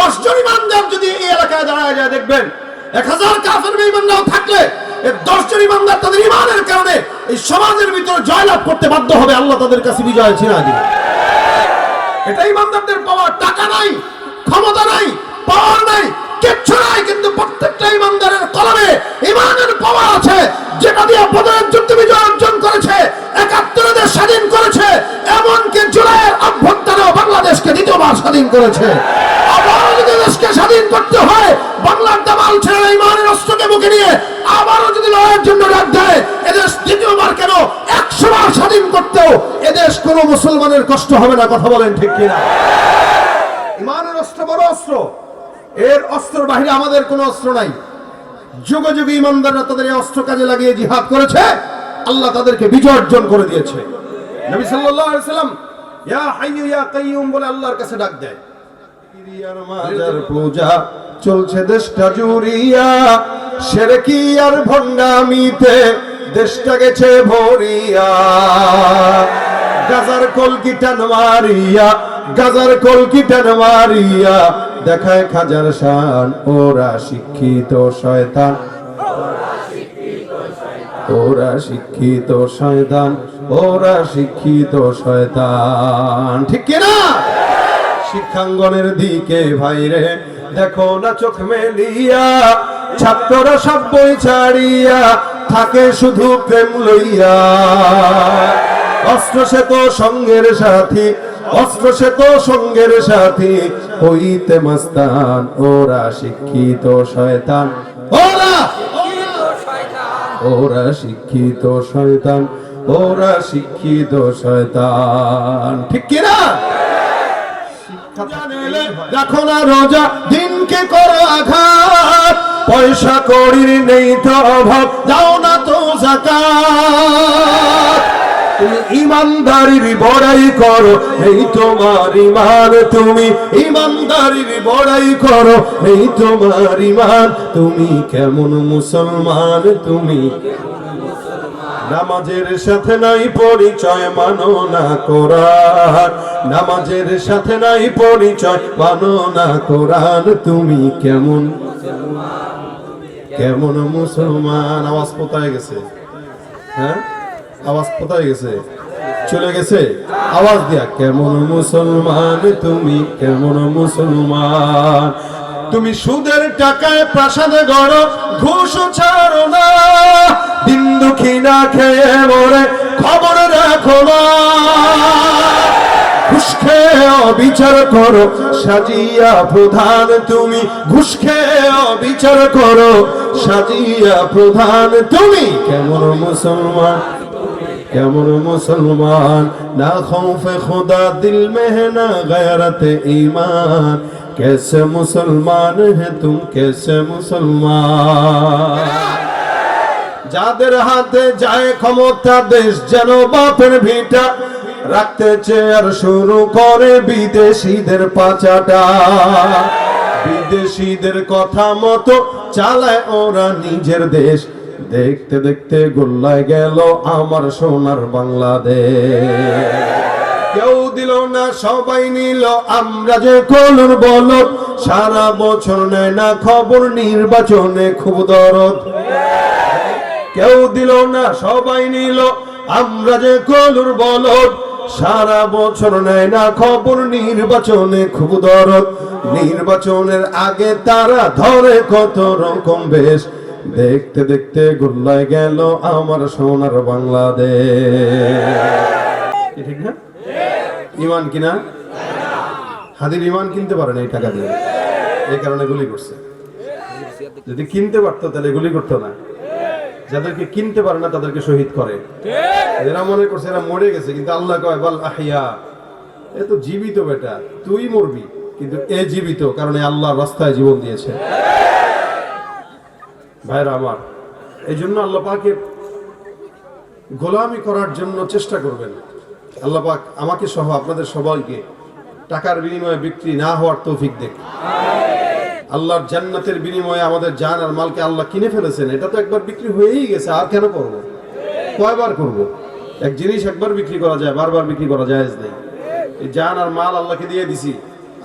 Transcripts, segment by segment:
10 জন ইমানদার যদি এই এলাকায় দাঁড়ায় যায় দেখবেন 1000 কাফের বেঈমানরাও থাকলে এই 10 জন ইমানদার তাদের ঈমানের কারণে এই সমাজের ভিতরে জয়লাভ করতে বাধ্য হবে, আল্লাহ তাদের কাছে বিজয় ছিনিয়ে দিবে। এটা ইমানদারদের পাওয়ার। টাকা নাই, ক্ষমতা নাই, পাওয়ার নাই, কিচ্ছু নাই, কিন্তু প্রত্যেকটা ইমানদারের কলমে ঈমানের পাওয়ার আছে, যেটা দিয়ে বদরের যুদ্ধে বিজয় অর্জন করেছে, 71 দেশ স্বাধীন করেছে, এমনকি জুলাইয়ের অভ্যন্তরেও বাংলাদেশকে দ্বিতীয়বার স্বাধীন করেছে। আবারও যদি দেশকে স্বাধীন করতে হয়, বাংলার দামাল ছেড়ে ঈমানের অস্ত্রকে বুকে নিয়ে আবারও যদি লড়াইয়ের জন্য ডাক দেয়, এদেশ দ্বিতীয়বার কেন 100 বার স্বাধীন করতেও এদেশ কোনো মুসলমানের কষ্ট হবে না। কথা বলেন ঠিক কিনা? ঈমানের অস্ত্র বড় অস্ত্র, এর অস্ত্রের বাইরে আমাদের কোনো অস্ত্র নাই। যুগে যুগে ইমানদাররা তাদের এই অস্ত্র কাজে লাগিয়ে জিহাদ করেছে, আল্লাহ তাদেরকে বিজয় অর্জন করে দিয়েছে। নবী সাল্লাল্লাহু আলাইহি ওয়াসাল্লাম ইয়া হাইয়্যু ইয়া কাইয়্যুম বলে আল্লাহর কাছে ডাক দেয়। কিরিয়ার মাজার পূজা চলছে দেশটা জুড়িয়া, শিরকি আর ভণ্ডামিতে দেশটা গেছে ভরিয়া, গাজার কলকিটান মারিয়া, গাজার কলকিটান মারিয়া দেখায় খাজার শান, ওরা শিক্ষিত শয়তান, ওরা শিক্ষিত শয়তান, ওরা শিক্ষিত শয়তান। ঠিক কিনা? শিক্ষাঙ্গনের দিকে ভাইরে দেখো না চোখ মেলিয়া, ছাত্ররা সব বই ছাড়িয়া থাকে শুধু প্রেম লইয়া, অস্ত্র সে তো সঙ্গের সাথী, অস্ত্র সে তো সঙ্গের সাথী হইতে মস্তান, ওরা শিক্ষিত শয়তান, ওরা ওরা শিক্ষিত শয়তান, ওরা শিক্ষিত শয়তান। ঠিক কিনা? দেখো না রোজা দিনকে করো আঘাত, পয়সা কড়ির নেই তো অভাব, দাও না তো যাকাত, তুমি ইমানদারির বড়াই করো এই তোমার ঈমান, তুমি ইমানদারির বড়াই করো এই তোমার ঈমান, তুমি কেমন মুসলমান, তুমি নামাজের সাথে নাই পরিচয় মানো না কোরআন, নামাজের সাথে নাই পরিচয় মানো না কোরআন, তুমি কেমন কেমন মুসলমান। আওয়াজ কোথায় গেছে? হ্যাঁ, আওয়াজ কোথায় গেছে? চলে গেছে? আওয়াজ দিয়া কেমন মুসলমান, তুমি কেমন মুসলমান, তুমি সুদের টাকায় প্রাসাদে গড়ো, ঘুষ ছাড়ো না, দিন দুঃখী না খেয়ে মরে খবর রাখো না, ঘুষ খেয়ে অবিচার করো সাজিয়া প্রধান, তুমি ঘুষ খেয়ে অবিচার করো সাজিয়া প্রধান, তুমি কেমন মুসলমান, কেমন মুসলমান, না খৌফে খুদা দিল মে है ना गैरत ईमान, कैसे मुसलमान है तुम, कैसे मुसलमान। যাদের হাতে যায় ক্ষমতা, দেশ যেন বাপের ভিটা, রাখতে চেয়ার শুরু করে বিদেশিদের পাচাটা, বিদেশিদের কথা মতো চালায় ওরা নিজের দেশ, দেখতে দেখতে গোল্লায় গেল আমার সোনার বাংলাদেশ। কেউ দিল না সবাই নিল, আমরা যে কলুর বলদ, সারা বছর নেয় না খবর, নির্বাচনে খুব দরদ। কেউ দিল না সবাই নিল, আমরা যে কলুর বলদ, সারা বছর নেয় না খবর, নির্বাচনে খুব দরদ। নির্বাচনের আগে তারা ধরে কত রকম বেশ, দেখতে দেখতে গোল্লায় গেল আমার সোনার বাংলাদেশ। ঠিক না? ঈমান কিনা? হাদির ঈমান কিনতে পারে না এই টাকা দিয়ে, এই কারণে গুলি করছে। যদি কিনতে পারতো তাহলে গুলি করতো না। যাদেরকে কিনতে পারে না তাদেরকে শহীদ করে। এরা মনে করছে এরা মরে গেছে, কিন্তু আল্লাহ কয় বাল আহিয়া, এ তো জীবিত বেটা, তুই মরবি কিন্তু এ জীবিত, কারণ আল্লাহর রাস্তায় জীবন দিয়েছে। ভাইরা আমার, এই জন্য আল্লাহ পাকের গোলামি করার জন্য চেষ্টা করবেন। আল্লাহ পাক আমাকে সহ আপনাদের সবাইকে টাকার বিনিময়ে বিক্রি না হওয়ার তৌফিক দেন। আল্লাহর জান্নাতের বিনিময়ে আমাদের জান আর মালকে আল্লাহ কিনে ফেলেছেন, এটা তো একবার বিক্রি হয়েই গেছে, আর কেন করব? কয়বার করব? এক জিনিস একবার বিক্রি করা যায়, বারবার বিক্রি করা জায়েজ নেই। এই জান আর মাল আল্লাহকে দিয়ে দিছি,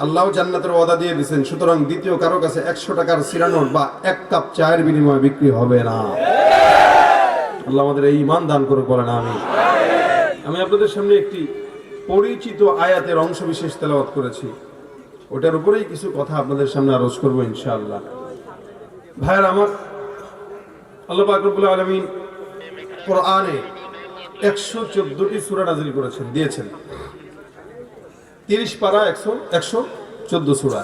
আল্লাহ জান্নাতের ওয়াদা দিয়ে দিয়েছেন, সুতরাং দ্বিতীয় কারো কাছে 100 টাকার সিরানোর বা 1 কাপ চায়ের বিনিময়ে বিক্রি হবে না। আল্লাহ আমাদের এই ঈমান দান করুক, বলেন আমিন। আমি আপনাদের সামনে একটি পরিচিত আয়াতের অংশ বিশেষ তেলাওয়াত করেছি, ওটার উপরেই কিছু কথা আপনাদের সামনে আরজ করবো ইনশাআল্লাহ। ভাইয়ের আমার, আল্লাহ পাক রব্বুল আলামিন কোরআনে 114টি সূরা নাযিল করেছেন, দিয়েছেন। 30 পারা 114 সূরা।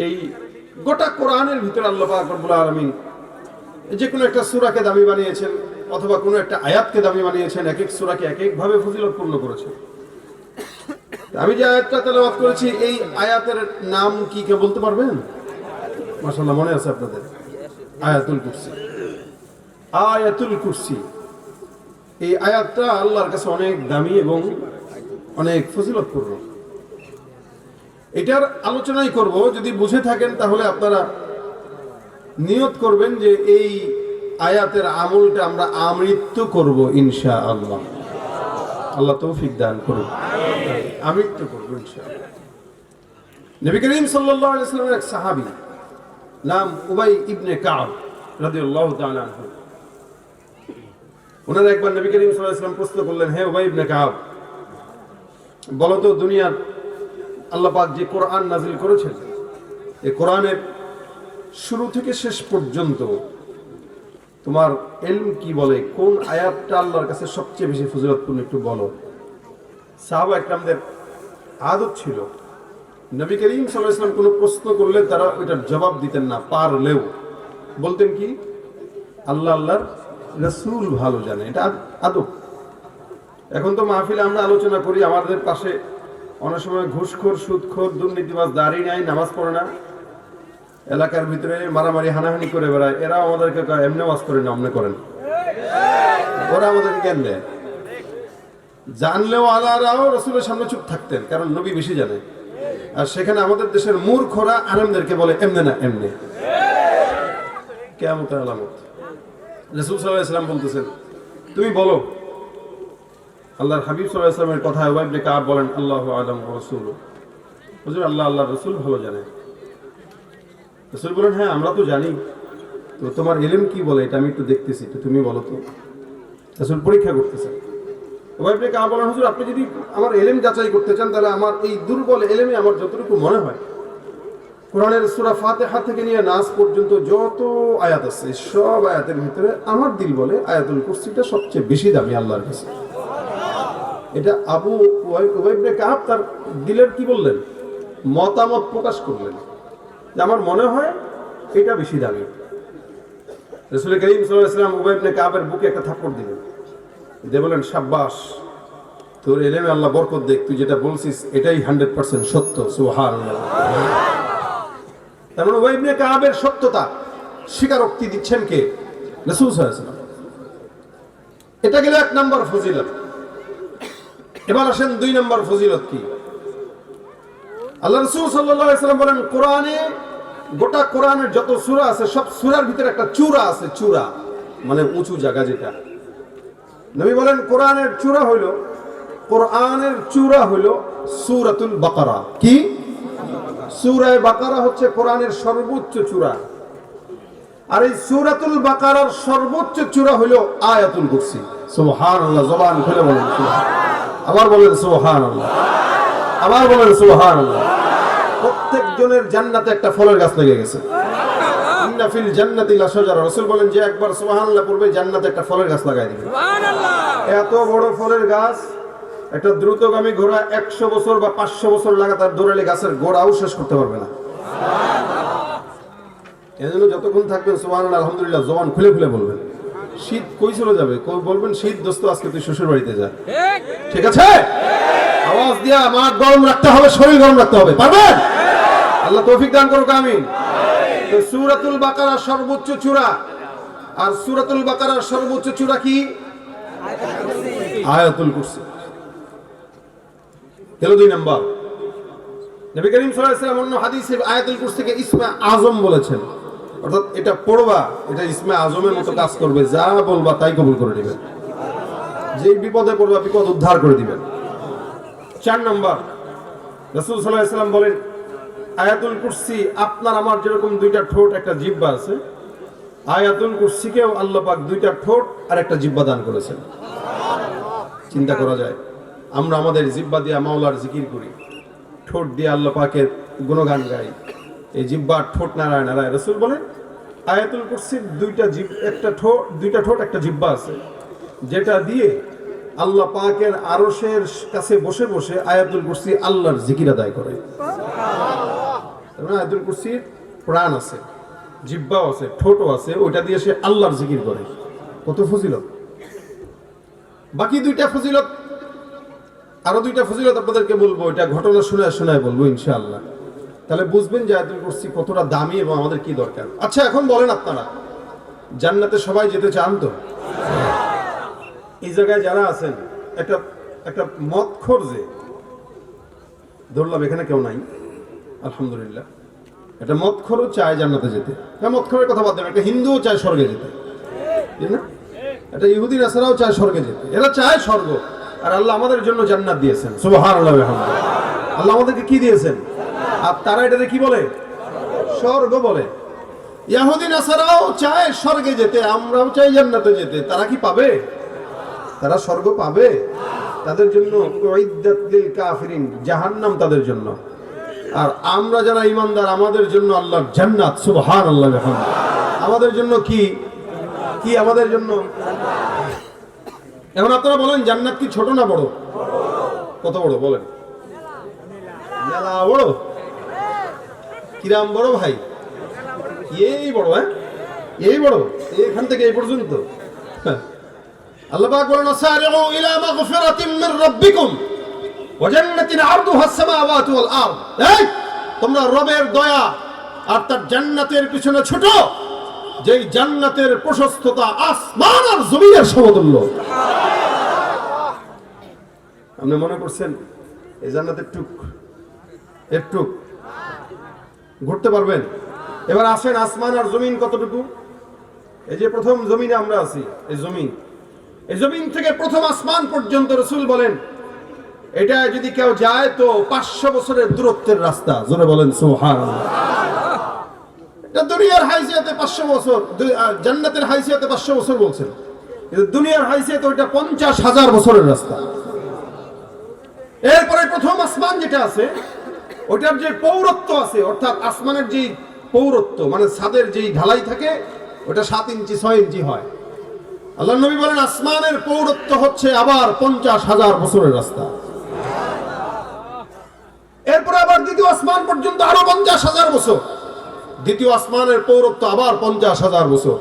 এই গোটা কোরআনের ভিতরে আল্লাহ পাক রব্বুল আলামিন যে কোনো একটা সূরাকে দামি বানিয়েছেন, অথবা কোনো একটা আয়াতকে দামি বানিয়েছেন, এক এক সূরাকে এক এক ভাবে ফজিলতপূর্ণ করেছেন। আমি যে আয়াতটা তেলাওয়াত করেছি, এই আয়াতের নাম কি কে বলতে পারবেন? মাশাআল্লাহ, মনে আছে আপনাদের? আয়াতুল কুরসি। আয়াতুল কুরসি এই আয়াতটা আল্লাহর কাছে অনেক দামি এবং অনেক ফজিলতপূর্ণ। এটার আলোচনাই করব। যদি বুঝে থাকেন তাহলে আপনারা নিয়ত করবেন যে এই আয়াতের আমলটা আমরা আমৃত্যু করব ইনশাআল্লাহ। আল্লাহ তৌফিক দান করুন, আমৃত্যু করব ইনশাআল্লাহ। নবী করিম সাল্লাল্লাহু আলাইহি ওয়াসাল্লামের এক সাহাবী নাম উবাই ইবনে কাব রাদিয়াল্লাহু তাআলা আনহু, ওনারা একবার নবী করিম সাল্লাল্লাহু আলাইহি ওয়াসাল্লাম প্রশ্ন করলেন, হে উবাই ইবনে কাব, বলো তো দুনিয়ার আল্লাহ পাক যে কোরআন নাযিল করেছেন, এই কোরআনের শুরু থেকে শেষ পর্যন্ত তোমার ইলম কি বলে, কোন আয়াতটা আল্লাহর কাছে সবচেয়ে বেশি ফজিলতপূর্ণ, একটু বলো। সাহাবা একরামদের আদত ছিল, নবী করিম সাল্লাল্লাহু আলাইহি ওয়াসাল্লাম কোনো প্রশ্ন করলে তারা ওইটার জবাব দিতেন না, পারলেও বলতেন কি, আল্লাহর রাসূল ভালো জানে। এটা আদব। এখন তো মাহফিলে আমরা আলোচনা করি, আমাদের পাশে অনেক সময় ঘুষখোর, সুদখোর, দুর্নীতিবাজ, দাড়ি নাই, নামাজ পড়ে না, এলাকার ভিতরে মারামারি হানাহানি করে বেড়ায়। এরা আমাদেরকে এমনি ওয়াজ করে না, অমনে করেন। ওরা আমাদেরকে জ্ঞান দেয়। জানলেও আলারাও রাসূলের সামনে চুপ থাকতেন, কারণ নবী বেশি জানে। আর সেখানে আমাদের দেশের মূর্খরা আলেমদেরকে বলে এমনে না এমনে। কিয়ামতের আলামত। রাসূল সাল্লাল্লাহু আলাইহি ওয়াসাল্লাম বলতেছেন, তুমি বলো। আল্লাহর হাবিব সাল্লাল্লাহু আলাইহি ওয়াসাল্লামের কথা উবাই ইবনে কাব বলেন, আল্লাহু আ'লাম ওয়া রাসূলুহু, হুজুর আল্লাহর রাসূল ভালো জানে। রাসূল বলেন, হ্যাঁ আমরা তো জানি, তো তোমার ইলম কি বলে এটা আমি একটু দেখতেছি, তো তুমি বলো তো। রাসূল পরীক্ষা করতেছেন। উবাই ইবনে কাব বলেন, হুজুর আপনি যদি আমার ইলম যাচাই করতে চান, তাহলে আমার এই দুর্বল ইলমে আমার যতটুকু মনে হয়, কোরআনের সূরা ফাতিহা থেকে নিয়ে নাস পর্যন্ত যত আয়াত আছে, সব আয়াতের ভিতরে আমার দিল বলে আয়াতুল কুরসিটা সবচেয়ে বেশি দামি আল্লাহর কাছে। এটা আবু উবাই ইবনে কাব তার দিলের কি বললেন, মতামত প্রকাশ করলেন, যে আমার মনে হয় এটা বেশি দামি। রাসূল করিম সাল্লাল্লাহু আলাইহি ওয়াসাল্লাম উবাই ইবনে কাবের বুকে একটা থাপ্পড় দিলেন, দিয়ে বলেন, শাবাশ, তোর ইলমে আল্লাহ বরকত দেখ, তুই যেটা বলছিস এটাই 100% সত্য। সুবহানাল্লাহ। তার মানে উবাই ইবনে কাবের সত্যতা স্বীকারোক্তি দিচ্ছেন কে? রাসূল সাল্লাল্লাহু আলাইহি ওয়াসাল্লাম। এটা গেল 1 নম্বর ফজিলত। এবার আসেন 2 নম্বর ফজিলত কি? আল্লাহ রাসূল সাল্লাল্লাহু আলাইহি ওয়াসাল্লাম বলেন, কোরআনে, গোটা কোরআনের যত সূরা আছে, সব সূরার ভিতরে একটা চূড়া আছে। চূড়া মানে উঁচু জায়গা যেটা। নবী বলেন, কোরআনের চূড়া হইল সূরাতুল বাকারা। কি? সূরা বাকারা হচ্ছে কোরআনের সর্বোচ্চ চূড়া। আর এই সূরাতুল বাকারার সর্বোচ্চ চূড়া হইল আয়াতুল কুরসি। সুবহানাল্লাহ। জবান খুলে বলেন সুবহানাল্লাহ। আবার বলেন সুবহানাল্লাহ। আবার বলেন সুবহানাল্লাহ। প্রত্যেক জনের জান্নাতে একটা ফলের গাছ লেগে গেছে। ইন্না ফিল জান্নাতি লাশাজারা। রাসূল বলেন, যে একবার সুবহানাল্লাহ পড়বে জান্নাতে একটা ফলের গাছ লাগাই দিবে। সুবহানাল্লাহ। এত বড় ফলের গাছ, একটা দ্রুতগামী ঘোড়া 100 বছর বা 500 বছর লাগাতার দৌড়ালে গাছের গোড়াও শেষ করতে পারবে না। এজন্য যতক্ষণ থাকবেন সুবহানাল্লাহ আলহামদুলিল্লাহ জবান খুলে খুলে বলবেন। শীত কই চলে যাবে, বলবেন, শীত দোস্ত আজকে তুই শ্বশুর বাড়িতে যা। ঠিক আছে? আওয়াজ দিয়া মাঠ গরম রাখতে হবে, শরীর গরম রাখতে হবে। পারবেন? আল্লাহ তৌফিক দান করুক, আমিন। তো সূরাতুল বাকারার সর্বোচ্চ চূড়া, আর সূরাতুল বাকারার সর্বোচ্চ চূড়া কি? আয়াতুল কুরসি। হলো 2 নাম্বার। নবী করিম সাল্লাল্লাহু আলাইহি ওয়াসাল্লাম অন্য হাদিসে আয়াতুল কুরসিকে ইসমে আযম বলেছেন, অর্থাৎ এটা পড়বা, এটা ইসমে আযমের মতো কাজ করবে, যা বলবা তাই কবুল করে নেবেন। যেই বিপদে পড়বা বিপদ উদ্ধার করে দিবেন। 4 নাম্বার, রাসূল সাল্লাল্লাহু আলাইহি ওয়াসাল্লাম বলেন, আয়াতুল কুরসি আপনার আমার যেরকম দুইটা ঠোঁট একটা জিহ্বা আছে, আয়াতুল কুরসিকেও আল্লাহ পাক দুইটা ঠোঁট আর একটা জিহ্বা দান করেছেন। চিন্তা করা যায়, আমরা আমাদের জিহ্বা দিয়ে মাওলার জিকির করি, ঠোঁট দিয়ে আল্লাহ পাকের গুণগান গাই, এই জিহ্বা ঠোঁট নারায় নারায়। রাসূল বলেন আয়াতুল কুরসির দুইটা ঠোঁট একটা জিহ্বা আছে, যেটা দিয়ে আল্লাহ পাকের আরশের কাছে বসে বসে আয়াতুল কুরসি আল্লাহর জিকির আদায় করে। আয়াতুল কুরসির প্রাণ আছে, জিহ্বাও আছে, ঠোঁটও আছে, ওইটা দিয়ে সে আল্লাহর জিকির করে। কত ফজিলত! বাকি দুইটা ফজিলত, আরো দুইটা ফজিলত আপনাদেরকে বলবো, এটা ঘটনা শোনায় শোনায় বলবো ইনশাআল্লাহ, তাহলে বুঝবেন যে আয়াতুল কুরসি কতটা দামি এবং আমাদের কি দরকার। আচ্ছা, এখন বলেন আপনারা জান্নাতে সবাই যেতে চান তো? এই জায়গায় যারা আছেন, একটা মদখোর, যে ধরলাম এখানে কেউ নাই আলহামদুলিল্লাহ, একটা মদখোরও চায় জান্নাতে যেতে। মদখোরের কথা বাদ দেন, একটা হিন্দুও চায় স্বর্গে যেতে, ঠিক না? একটা ইহুদি নাসারাও চায় স্বর্গে যেতে, এরা চায় স্বর্গ। আর আল্লাহ আমাদের জন্য জান্নাত দিয়েছেন, সুবহানাল্লাহ ওয়া বিহামদিহি। আল্লাহ আমাদেরকে কি দিয়েছেন? আর তারা এটাকে কি বলে? স্বর্গ বলে। ইহুদি নাসারাও চায় স্বর্গে যেতে, আমরাও চাই জান্নাতে যেতে। তারা কি পাবে? তারা স্বর্গ পাবে? তাদের জন্য উইদ্দাত লিল কাফিরিন, জাহান্নাম তাদের জন্য। আর আমরা যারা ঈমানদার, আমাদের জন্য আল্লাহর জান্নাত, সুবহানাল্লাহ ওয়া বিহামদিহি। আমাদের জন্য কি কি আমাদের জন্য? এখন আপনারা বলেন, জান্নাত কি ছোট না বড়? কত বড় বলেন? মেলা বড়। কিরাম বড় ভাই? এই বড়, হ্যাঁ এই বড়, এখান থেকে এই পর্যন্ত। আল্লাহ পাক বলেন, সারিউ ইলা মাগফিরাতিন মির রাব্বিকুম ওয়া জান্নাতিন আরদুহা আস-সামাওয়াতু ওয়াল আরদ। এই তোমরা রবের দয়া আর তার জান্নাতের পিছনে ছুটো, যেই জান্নাতের প্রশস্ততা আসমান আর জমিনের সমতুল্য। আপনি মনে করছেন এই জান্নাতের একটু ঘুরতে পারবেন? এবার আসেন, আসমান আর জমিন কতটুকু? এই যে প্রথম জমিনে আমরা আছি, এই জমিন থেকে প্রথম আসমান পর্যন্ত রাসূল বলেন, এটা যদি কেউ যায় তো 500 বছরের দূরত্বের রাস্তা। জোরে বলেন সুবহানাল্লাহ। এটা দুনিয়ার হাইসিয়াতে 500 বছর, জান্নাতের হাইসিয়াতে 500 বছর বলছেন, কিন্তু দুনিয়ার হাইসিয়াতে ওইটা 50,000 বছরের রাস্তা। এরপরে প্রথম আসমান যেটা আছে, ওটার যে পৌরত্ব আছে, অর্থাৎ আসমানের যে পৌরত্ব মানে ছাদের যেই ঢালাই থাকে, ওটা 7 ইঞ্চি 6 ইঞ্চি হয়। আল্লাহর নবী বলেন আসমানের পৌরত্ব হচ্ছে আবার 50,000 বছরের রাস্তা। এরপরে আবার দ্বিতীয় আসমান পর্যন্ত আরো 50,000 বছর, দ্বিতীয় আসমানের পৌরত্ব আবার 50,000 বছর,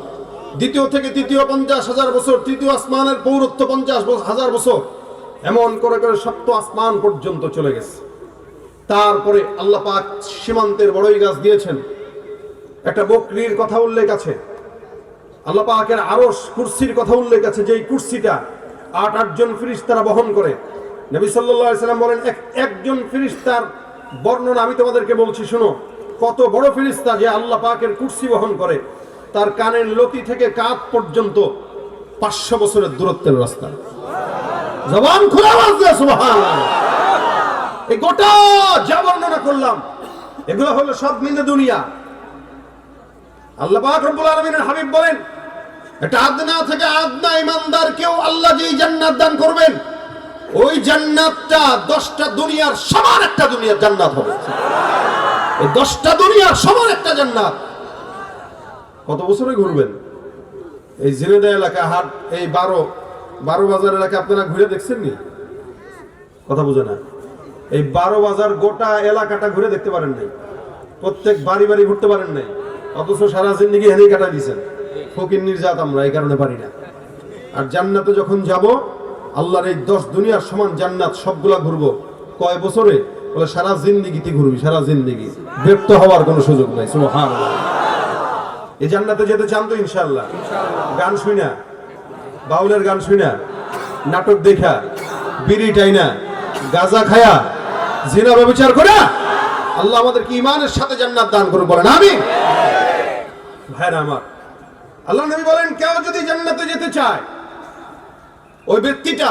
দ্বিতীয় থেকে তৃতীয় 50,000 বছর, তৃতীয় আসমানের পৌরত্ব 50,000 বছর, এমন করে করে সপ্তম আসমান পর্যন্ত চলে গেছে। তারপরে আল্লাহ পাক সীমান্তের বড়ই গাছ দিয়েছেন। একটা বকরির কথা উল্লেখ আছে, আল্লাহ পাকের আরশ কুরসির কথা উল্লেখ আছে, যেই কুরসিটা 8 জন ফেরেশতারা বহন করে। নবী সাল্লাল্লাহু আলাইহি সাল্লাম বলেন, একজন ফেরেশতার বর্ণনা আমি তোমাদেরকে বলছি, শুনো কত বড় ফেরেশতা যে আল্লাহ পাকের কুরসি বহন করে। তার কানের লতি থেকে কাঁধ পর্যন্ত 500 বছরের দূরত্বের রাস্তা। জবান খুলে আওয়াজ দিয়ে সুবহানাল্লাহ। এই গোটা যা বর্ণনা করলাম, এগুলো হলো সব মিলে দুনিয়া। আল্লাহ পাক রব্বুল আলামিনের হাবিব বলেন, এটা আদনা থেকে আদনা ইমানদারকেও আল্লাহ যেই জান্নাত দান করবেন, ওই জান্নাতটা 10টা দুনিয়ার সমান একটা দুনিয়ার জান্নাত হবে। এই 10টা দুনিয়ার সমান একটা জান্নাত। কত বছরে ঘুরবেন? এই ঝিনেদা এলাকা, হাট, এই 12 বাজার এলাকা আপনারা ঘুরে দেখছেন নি? কথা বুঝে না? এই 12 বাজার গোটা এলাকাটা ঘুরে দেখতে পারেন নাই, প্রত্যেক বাড়ি বাড়ি ঘুরতে পারেন নাই, অথচ সারা জিন্দেগি হেনে কাটা দিয়েছেন। ফকির নির্যাত আমরা এই কারণে পারি না। আর জান্নাতে যখন যাব, আল্লাহর এই 10 দুনিয়ার সমান জান্নাত সবগুলা ঘুরবো। কয় বছরে? বলে সারা জিন্দেগিতে ঘুরবি, সারা জিন্দেগি, ব্যর্থ হওয়ার কোনো সুযোগ নাই। সুবহানাল্লাহ। এই জান্নাতে যেতে চান তো ইনশাআল্লাহ? গান শুই না, বাউলের গান শুই না, নাটক দেখা, বিড়ি টাইনা, গাঁজা খায়া, জিনা ব্যভিচার করে আল্লাহ আমাদেরকে ঈমানের সাথে জান্নাত দান করুন, বলেন আমিন। ভাইরা আমার, আল্লাহ নবী বলেন, কেউ যদি জান্নাতে যেতে চায়, ওই ব্যক্তিটা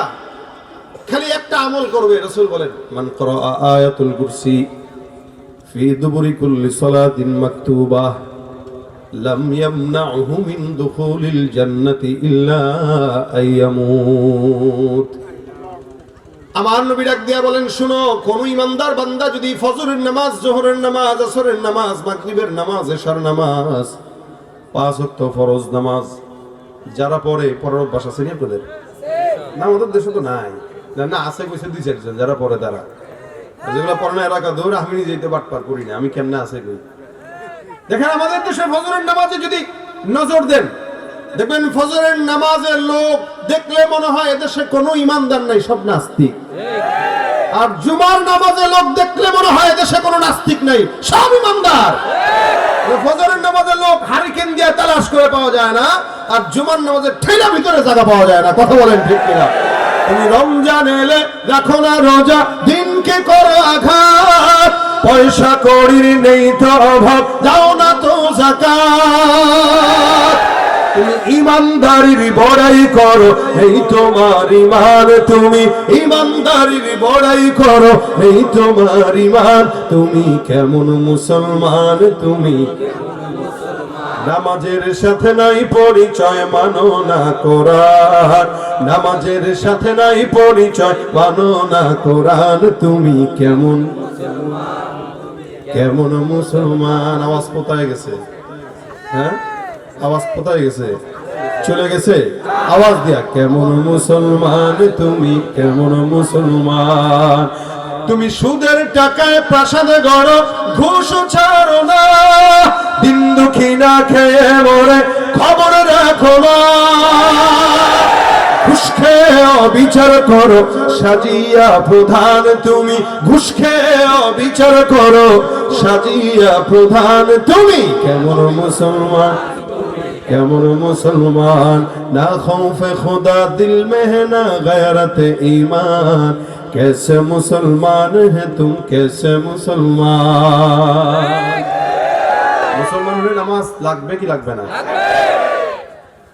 খালি একটা আমল করবে। রাসূল বলেন, মান ক্বারা আয়াতুল কুরসি ফি দুবুরি কুল্লি সালাতিন মাকতুবাহ লাম ইয়ামনাহু মিন দুখুলিল জান্নাতি ইল্লা আইয়ামুত। আমার নবী ডাক দিয়া বলেন, শুনো, কোন ইমানদার বান্দা যদি ফজরের নামাজ, জোহরের নামাজ, আসরের নামাজ, মাগরিবের নামাজ, এশার নামাজ, 5 ওয়াক্ত ফরজ নামাজ যারা পড়ে, পড়ার অভ্যাস আছে নি আপনাদের? না, আমাদের দেশে তো নাই। না আছে কইছে 2-4 জন যারা পড়ে, তারা যেগুলো পড়ে না এলাকা দূর, আমি নিজেই তো বাটপার করি না, আমি কেমনে আছে কই। দেখেন আমাদের দেশে ফজরের নামাজে যদি নজর দেন, দেখবেন ফজরের নামাজের লোক দেখলে মনে হয় এদেশে কোনো ইমানদার নাই, সব নাস্তিক। আর জুমার নামাজের লোক দেখলে মনে হয় এদেশে কোনো নাস্তিক নাই, সব ইমানদার। ফজরের নামাজের লোক হারিকেন দিয়ে তালাশ করে পাওয়া যায় না, আর জুমার নামাজের ঠেলা ভিতরে জায়গা পাওয়া যায় না। কথা বলেন ঠিক কিনা? তুমি রমজান এলে রাখো না রোজা, দিনকে করো আঘাত, পয়সা কড়ির নেই তো অভাব, দাও না তো যাকাত। তুমি ইমানদারির বড়াই করো, এই তোমার ইমান। তুমি ইমানদারির বড়াই করো, এই তোমার ইমান। তুমি কেমন মুসলমান? তুমি নামাজের সাথে নাই পরিচয়, মানো না কোরআন। নামাজের সাথে নাই পরিচয়, মানো না কোরআন। তুমি কেমন কেমন মুসলমান? আওয়াজ কোথায় গেছে? হ্যাঁ, আওয়াজ কোথায় গেছে? চলে গেছে? আওয়াজ দিয়া, কেমন মুসলমান তুমি, কেমন মুসলমান? তুমি সুদের টাকায় প্রাসাদে গড়ো, ঘুষ ছাড়ো না, দিন দুঃখী না খেয়ে মরে খবর রাখো না। ঘুষ খেয়ে অবিচার করো, সাজিয়া প্রধান তুমি। ঘুষ খেয়ে অবিচার করো, সাজিয়া প্রধান তুমি। কেমন মুসলমান, কেমন মুসলমান? না খৌফে খুদা দিল মে है ना गैरत ईमान, कैसे मुसलमान है तुम, कैसे मुसलमान? মুসলমান হলে নামাজ লাগবে কি লাগবে না?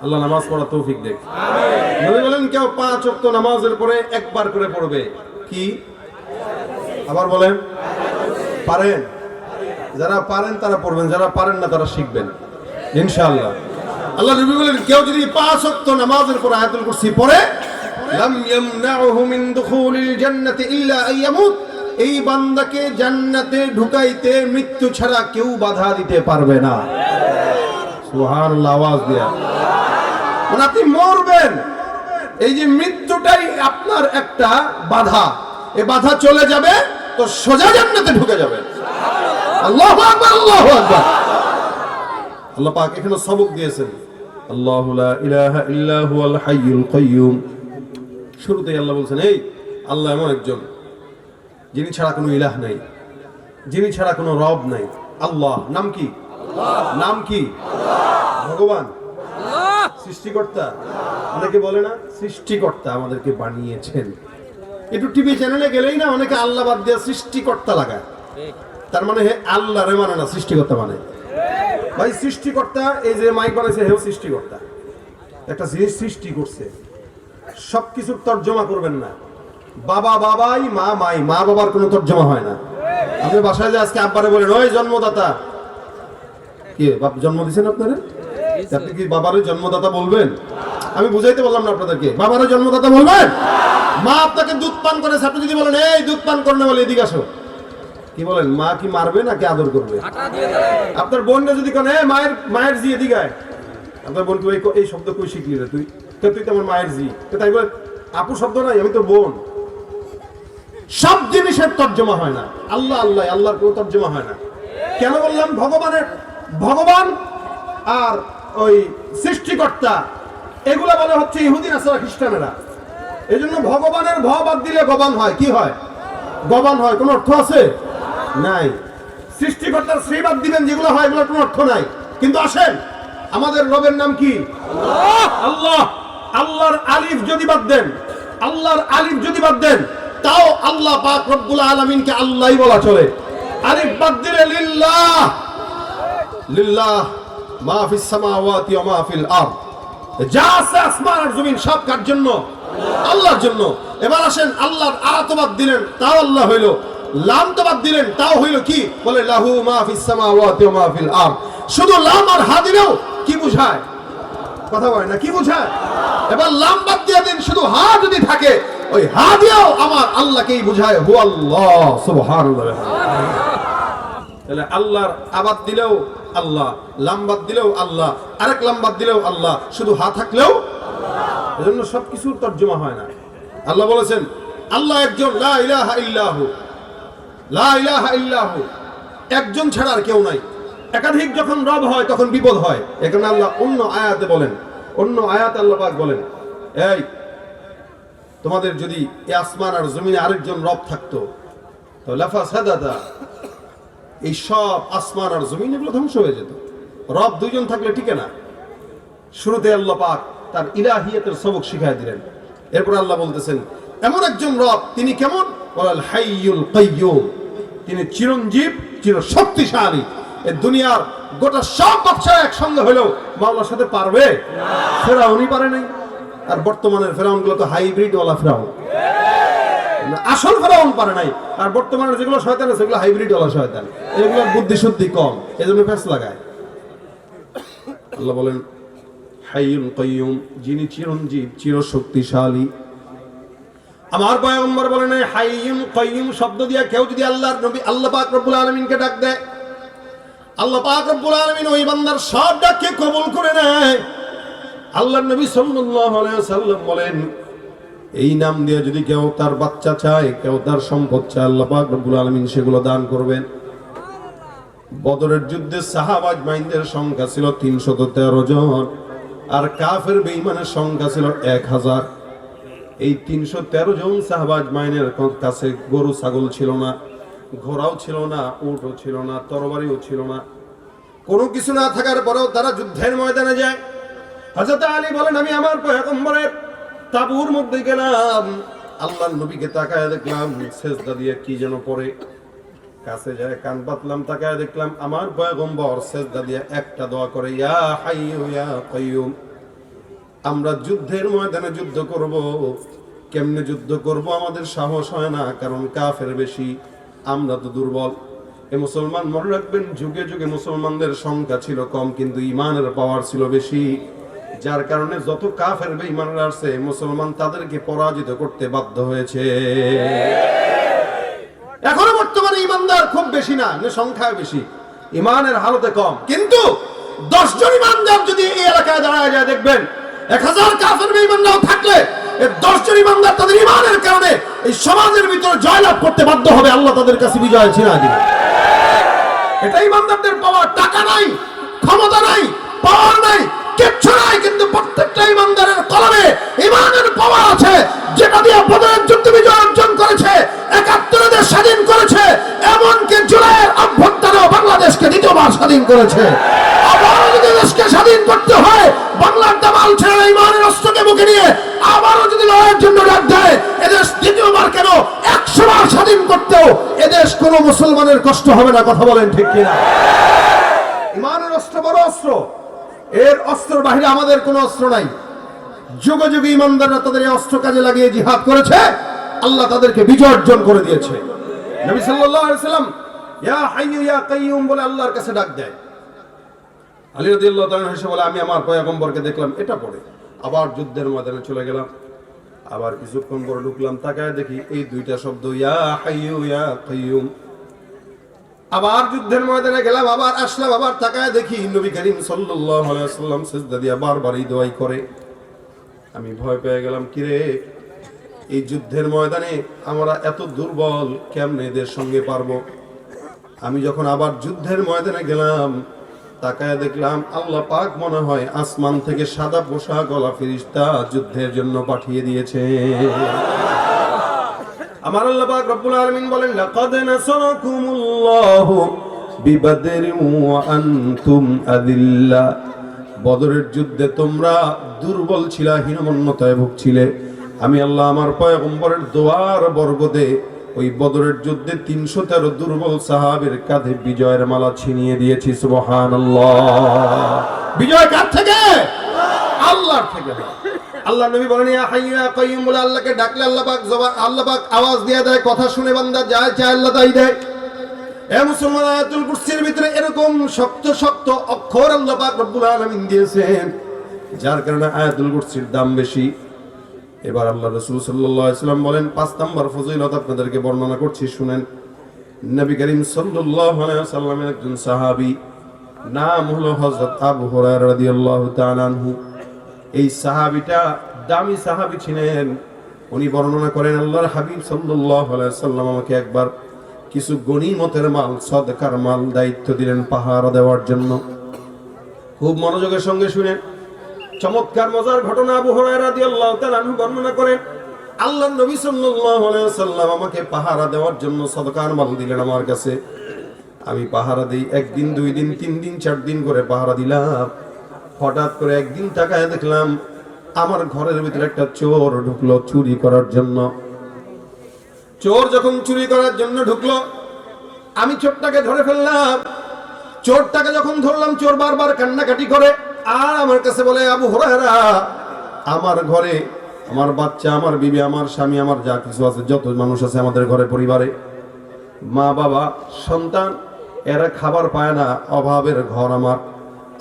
আল্লাহ নামাজ পড়া তৌফিক দেখ। নবী বলেন, কেউ 5 ওয়াক্ত নামাজের পরে একবার করে পড়বে। কি? আবার বলেন, পারেন? যারা পারেন তারা পড়বেন, যারা পারেন না তারা শিখবেন ইনশাআল্লাহ। আল্লাহ নবী বলেন, কেউ যদি 5 ওয়াক্ত নামাজের পর আয়াতুল কুরসি পড়ে, লাম ইয়ামনাহু মিন দুখুলিল জান্নাতি ইল্লা আইয়ামুত, এই বান্দাকে জান্নাতে ঢুকাইতে মৃত্যু ছাড়া কেউ বাধা দিতে পারবে না। সুবহানাল্লাহ, আওয়াজ দিয়া। মানে আপনি মরবেন, এই যে মৃত্যুটাই আপনার একটা বাধা, এই বাধা চলে যাবে তো সোজা জান্নাতে ঢুকে যাবে। আল্লাহু আকবার, আল্লাহু আকবার। আল্লাহ পাক এখানে সবক দিয়েছেন, আল্লাহু লা ইলাহা ইল্লা হুয়াল হাইয়ুল কাইয়ুম। শুরুতেই আল্লাহ বলছেন, এই আল্লাহ এমন একজন যিনি ছাড়া কোনো ইলাহ নাই, যিনি ছাড়া কোনো রব নাই। আল্লাহ নাম কি? নাম কি? ভগবান, সৃষ্টিকর্তা। অনেকে বলে না সৃষ্টিকর্তা আমাদেরকে বানিয়েছেন। একটু টিভি চ্যানেলে গেলেই না অনেকে আল্লাহ বাদ দিয়ে সৃষ্টিকর্তা লাগায়। তার মানে হে আল্লাহ রে মানে না, সৃষ্টিকর্তা মানে। ভাই সৃষ্টিকর্তা, এই যে মাইক বানাইছে হেও সৃষ্টিকর্তা, একটা জিনিস সৃষ্টি করছে। সবকিছুর তর্জমা করবেন না। বাবা বাবাই, মা মাই, মা বাবার কোনো তর্জমা হয় না। আপনি বাসায় যে আজকে আব্বারে বলেন, ওই জন্মদাতা, কি বাপ জন্ম দিয়েছেন আপনারা? আপনি কি বাবারে জন্মদাতা বলবেন? আমি বুঝাইতে বললাম না আপনাদেরকে, বাবারে জন্মদাতা বলবেন? মা আপনাকে দুধ পান করেছে, আপনি যদি বলেন এই দুধ পান করে না বলে এদিকে আসো, কি বলেন? মা কি মারবে নাকি আদর করবে? আপনার বোনরা যদি কোন মায়ের মায়ের জি এদিকে আয়, আপনার বোন তুই এই শব্দ কই শিখলি রে? তুই তুই তো আমার মায়ের জি। তাই বলে আপু শব্দ নাই, আমি তো বোন। সব জিনিসের তর্জমা হয় না। আল্লাহ আল্লাহ, আল্লাহর কোনো তর্জমা হয় না। কেন বললাম? ভগবানের, ভগবান আর ওই সৃষ্টিকর্তা এগুলা বলে হচ্ছে ইহুদি নাসারা খ্রিস্টানেরা। এই জন্য ভগবানের ভ বাদ দিলে গবান হয়। কি হয়? গবান হয়। কোন অর্থ আছে? নাই। সৃষ্টিকর্তার শ্রী বাদ দিবেন, যেগুলো হয় এগুলোর কোনো অর্থ নাই। কিন্তু আসেন, আমাদের রবের নাম কি? আল্লাহ। আল্লাহর আলিফ যদি বাদ দেন, আল্লাহর আলিফ যদি বাদ দেন, তাও আল্লাহ পাক রব্বুল আলামিনকে আল্লাহই বলা চলে। আলিফ বাদ দিলে লিল্লাহ, লিল্লাহ মা ফিস সামাওয়াতি ওয়া মা ফিল আরদ, যা আছে আসমান আর জমিন সব কার জন্য? আল্লাহর জন্য। এবার আসেন, আল্লাহর আতবাদ দিলেন তাও আল্লাহ হইল, লাম তো বাদ দিলেন তাও হইল কি? বলে লাহু মা ফিস সামাওয়াতি ওয়া মা ফিল আরদ। শুধু লাম আর হা দিলেও কি বুঝায়? কথা বলে না, কি বুঝায়? এবার লাম বাদ দিয়ে দিন, শুধু হা যদি থাকে, ওই হা দিয়েও আমার আল্লাহকেই বুঝায়, হু আল্লাহ সুবহানাল্লাহ। তাহলে আল্লাহর আবাদ দিলেও আল্লাহ, লাম বাদ দিলেও আল্লাহ, আরেক লাম বাদ দিলেও আল্লাহ, শুধু হা থাকলেও আল্লাহ। এজন্য সবকিছুর তর্জমা হয় না। আল্লাহ বলেছেন আল্লাহ একজন, লা ইলাহা ইল্লাহু, লা ইলাহা ইল্লাহু, একজন ছাড়া আর কেউ নাই। একাধিক যখন রব হয় তখন বিপদ হয়। এখানে আল্লাহ অন্য আয়াতে বলেন, অন্য আয়াতে আল্লাহ পাক বলেন, এই তোমাদের যদি এই আসমান আর জমিনে আরেকজন রব থাকতো তো লাফাসাদাতা, এই সব আসমান আর জমিন এগুলো ধ্বংস হয়ে যেত। রব দুইজন থাকলে টিকে না। শুরুতে আল্লাহ পাক তার ইলাহিয়াতের সবক শিখায় দিলেন। এরপর আল্লাহ বলতেছেন এমন একজন রব, তিনি কেমন? ওয়াল হাইয়ুল কাইয়্যুম, তিনি চিরঞ্জীব, চিরশক্তিশালী। এই দুনিয়ার গোটা সব বাদশা একসঙ্গে হলেও মাওলার সাথে পারবে? ফেরাউনই পারে নাই। আর বর্তমানের ফেরাউন গুলো তো হাইব্রিড ওয়ালা ফেরাউন, আসল ফেরাউন পারে নাই। আর বর্তমানের যেগুলো শয়তান আছে সেগুলো হাইব্রিড ওয়ালা শয়তান, এগুলোর বুদ্ধি শুদ্ধি কম, এজন্য পেছ লাগায়। আল্লাহ বলেন হাইয়ুল কাইয়্যুম, যিনি চিরঞ্জীব, চিরশক্তিশালী। আমার পয়গম্বর বলেন এই হাইয়ুল কাইয়্যুম শব্দ দিয়ে কেউ যদি আল্লাহর নবী আল্লাহ পাক রব্বুল আলামিনকে ডাক দেয়, আল্লাহ পাক রব্বুল আলামিন ওই বান্দার সব ডাককে কবুল করে নেয়। আল্লাহর নবী সাল্লাল্লাহু আলাইহি ওয়াসাল্লাম বলেন এই নাম দিয়ে যদি কেউ তার বাচ্চা চায়, কেউ তার সম্পদ চায়, আল্লাহ পাক রব্বুল আলামিন সেগুলো দান করবেন। বদরের যুদ্ধে সাহাবা আজমাইনদের সংখ্যা ছিল 313 জন, আর কাফের বেঈমানের সংখ্যা ছিল 1000। এই 313 জন সাহাবা আজমাইনের কাছে গরু ছাগল ছিল না, ঘোড়াও ছিল না, উটও ছিল না, তরবারিও ছিল না। কোনো কিছু না থাকার পরেও তারা যুদ্ধের ময়দানে যায়। হযরত আলী বলেন আমি আমার পয়গম্বরের তাঁবুর মধ্যে গেলাম, আল্লাহর নবীকে তাকায় দেখলাম সেজদা দিয়ে কি যেন পড়ে। কাছে যায় কান পাতলাম, তাকায় দেখলাম আমার পয়গম্বর সেজদা দিয়ে একটা দোয়া করে, ইয়া হাইয়ু ইয়া কাইয়্যুম। আমরা যুদ্ধের ময়দানে যুদ্ধ করব, কেমনে যুদ্ধ করব আমাদের সাহস হয় না, কারণ কাফের বেশি, আমরা তো দুর্বল। এই মুসলমান মনে রাখবেন, যুগে যুগে মুসলমানদের সংখ্যা ছিল কম কিন্তু ইমানের পাওয়ার ছিল বেশি, যার কারণে যত কাফের বেঈমানরা আছে মুসলমান তাদেরকে পরাজিত করতে বাধ্য হয়েছে। এখনো বর্তমানে ইমানদার খুব বেশি না, সংখ্যায় বেশি, ইমানের হালতে কম। কিন্তু 10 জন ইমানদার যদি এই এলাকায় দাঁড়ায় যায়, দেখবেন 1000 কাফের বেঈমানরাও থাকলে এই 10 জন ইমানদার তাদের ইমানের কারণে এই সমাজের ভিতরে জয়লাভ করতে বাধ্য হবে। আল্লাহ তাদের কাছে বিজয় ছিনিয়ে দিবে। এটা ইমানদারদের পাওয়ার। টাকা নাই, ক্ষমতা নাই, পাওয়ার নাই, কিচ্ছু নাই, কিন্তু প্রত্যেকটা ইমানদারের কলমে ইমানের পাওয়ার আছে, যেটা দিয়ে বদরের যুদ্ধে বিজয় অর্জন করেছে, 71 দেশ স্বাধীন করেছে, এমনকি জুলাইয়ের অভ্যুত্থানেও বাংলাদেশকে দ্বিতীয়বার স্বাধীন করেছে। আবারও যদি দেশকে স্বাধীন করতে হয়, বাংলার দামাল ছেড়ে ইমানের অস্ত্রকে বুকে নিয়ে আবারও যদি লড়াইয়ের জন্য ডাক দেয়, এদেশ দ্বিতীয়বার কেন 100 বার স্বাধীন করতেও এদেশ কোনো মুসলমানের কষ্ট হবে না। কথা বলেন ঠিক কিনা? ইমানের অস্ত্র বড় অস্ত্র, এর অস্ত্রের বাহিরে আমাদের কোনো অস্ত্র নাই। যুগে যুগে ইমানদাররা তাদের এই অস্ত্র কাজে লাগিয়ে জিহাদ করেছে, আল্লাহ তাদেরকে বিজয় অর্জন করে দিয়েছে। নবী সাল্লাল্লাহু আলাইহি ওয়াসাল্লাম ইয়া হাইয়ু ইয়া কাইয়্যুম বলে আল্লাহর কাছে ডাক দেয়। আলী রাদিয়াল্লাহু তাআলা হেসে বলে আমি আমার পয়গম্বরকে দেখলাম এটা পড়ে। আবার যুদ্ধের ময়দানে চলে গেলাম, আবার কিছুক্ষণ পরে ঢুকলাম, তাকায় দেখি এই দুইটা শব্দ ইয়া হাইয়ু ইয়া কাইয়্যুম। আবার যুদ্ধের ময়দানে গেলাম, আবার আসলাম, আবার তাকায় দেখি নবী করিম সাল্লাল্লাহু আলাইহি ওয়াসাল্লাম সিজদা দিয়ে বারবার এই দোয়াই করে। আমি ভয় পেয়ে গেলাম, কিরে এই যুদ্ধের ময়দানে আমরা এত দুর্বল, কেমনে এদের সঙ্গে পারবো? আমি যখন আবার যুদ্ধের ময়দানে গেলাম, তাকায় দেখলাম আল্লাহ পাক মনে হয় আসমান থেকে সাদা পোশাক গলা ফেরেশতা যুদ্ধের জন্য পাঠিয়ে দিয়েছে। আমার আল্লাহ পাক রব্বুল আলামিন বলেন লাকাদ নাসারাকুমুল্লাহু বিবাদরিন ওয়া আনতুম আযিল্লা। বদরের যুদ্ধে তোমরা দুর্বল ছিলা, হীনমন্যতায় ভুগছিলে, আমি আল্লাহ আমার পয়গম্বরের দোয়ার বরকতে ওই বদরের যুদ্ধে 313 দুর্বল সাহাবীর কাঁধে বিজয়ের মালা ছিনিয়ে দিয়েছি। সুবহানাল্লাহ। বিজয় কার থেকে? আল্লাহর থেকে। আল্লাহ নবী বলেন ইয়া হাইয়্যু ইয়া কাইয়্যুম বলে আল্লাহকে ডাকলে আল্লাহ পাক আওয়াজ দিয়ে দেয়, কথা শুনে বান্দা যায় চায় আল্লাহ তাই দেয়। এ মুসলমান, আয়াতুল কুরসির ভিতরে এরকম শক্ত শক্ত অক্ষর আল্লাহ পাক রব্বুল আলামিন দিয়েছেন, যার কারণে আয়াতুল কুরসির দাম বেশি। এবার আল্লাহ রাসূল সাল্লাল্লাহু আলাইহি ওয়াসাল্লাম বলেন 5 নম্বর ফজিলত আপনাদেরকে বর্ণনা করছি, শুনেন। নবী করিম সাল্লাল্লাহু আলাইহি ওয়াসাল্লামের একজন সাহাবী, নাম হলো হযরত আবু হুরায়রা রাদিয়াল্লাহু তাআলা আনহু। এই সাহাবীটা দামি সাহাবী ছিলেন। উনি বর্ণনা করেন, আল্লাহর হাবিব সাল্লাল্লাহু আলাইহি ওয়াসাল্লাম আমাকে একবার কিছু গনিমতের মাল, সদকার মাল দায়িত্ব দিলেন পাহারা দেওয়ার জন্য। খুব মনোযোগের সঙ্গে শুনেন, চমৎকার মজার ঘটনা আবু হুরায়রা রাদিয়াল্লাহু তাআলা আনহু বর্ণনা করেন। আল্লাহর নবী সাল্লাল্লাহু আলাইহি ওয়াসাল্লাম আমাকে পাহারা দেওয়ার জন্য সদকার মাল দিলেন আমার কাছে। আমি পাহারা দেই, 1 দিন 2 দিন 3 দিন 4 দিন করে পাহারা দিলাম। হঠাৎ করে একদিন তাকায় দেখলাম আমার ঘরের ভিতরে একটা চোর ঢুকলো চুরি করার জন্য। চোর যখন চুরি করার জন্য ঢুকলো, আমি চোরটাকে ধরে ফেললাম। চোরটাকে যখন ধরলাম, চোর বারবার কান্নাকাটি করে আর আমার কাছে বলে, আবু হুরায়রা, আমার ঘরে আমার বাচ্চা, আমার বিবি, আমার স্বামী, আমার যা কিছু আছে, যত মানুষ আছে আমাদের ঘরে পরিবারে, মা বাবা সন্তান, এরা খাবার পায় না, অভাবের ঘর আমার।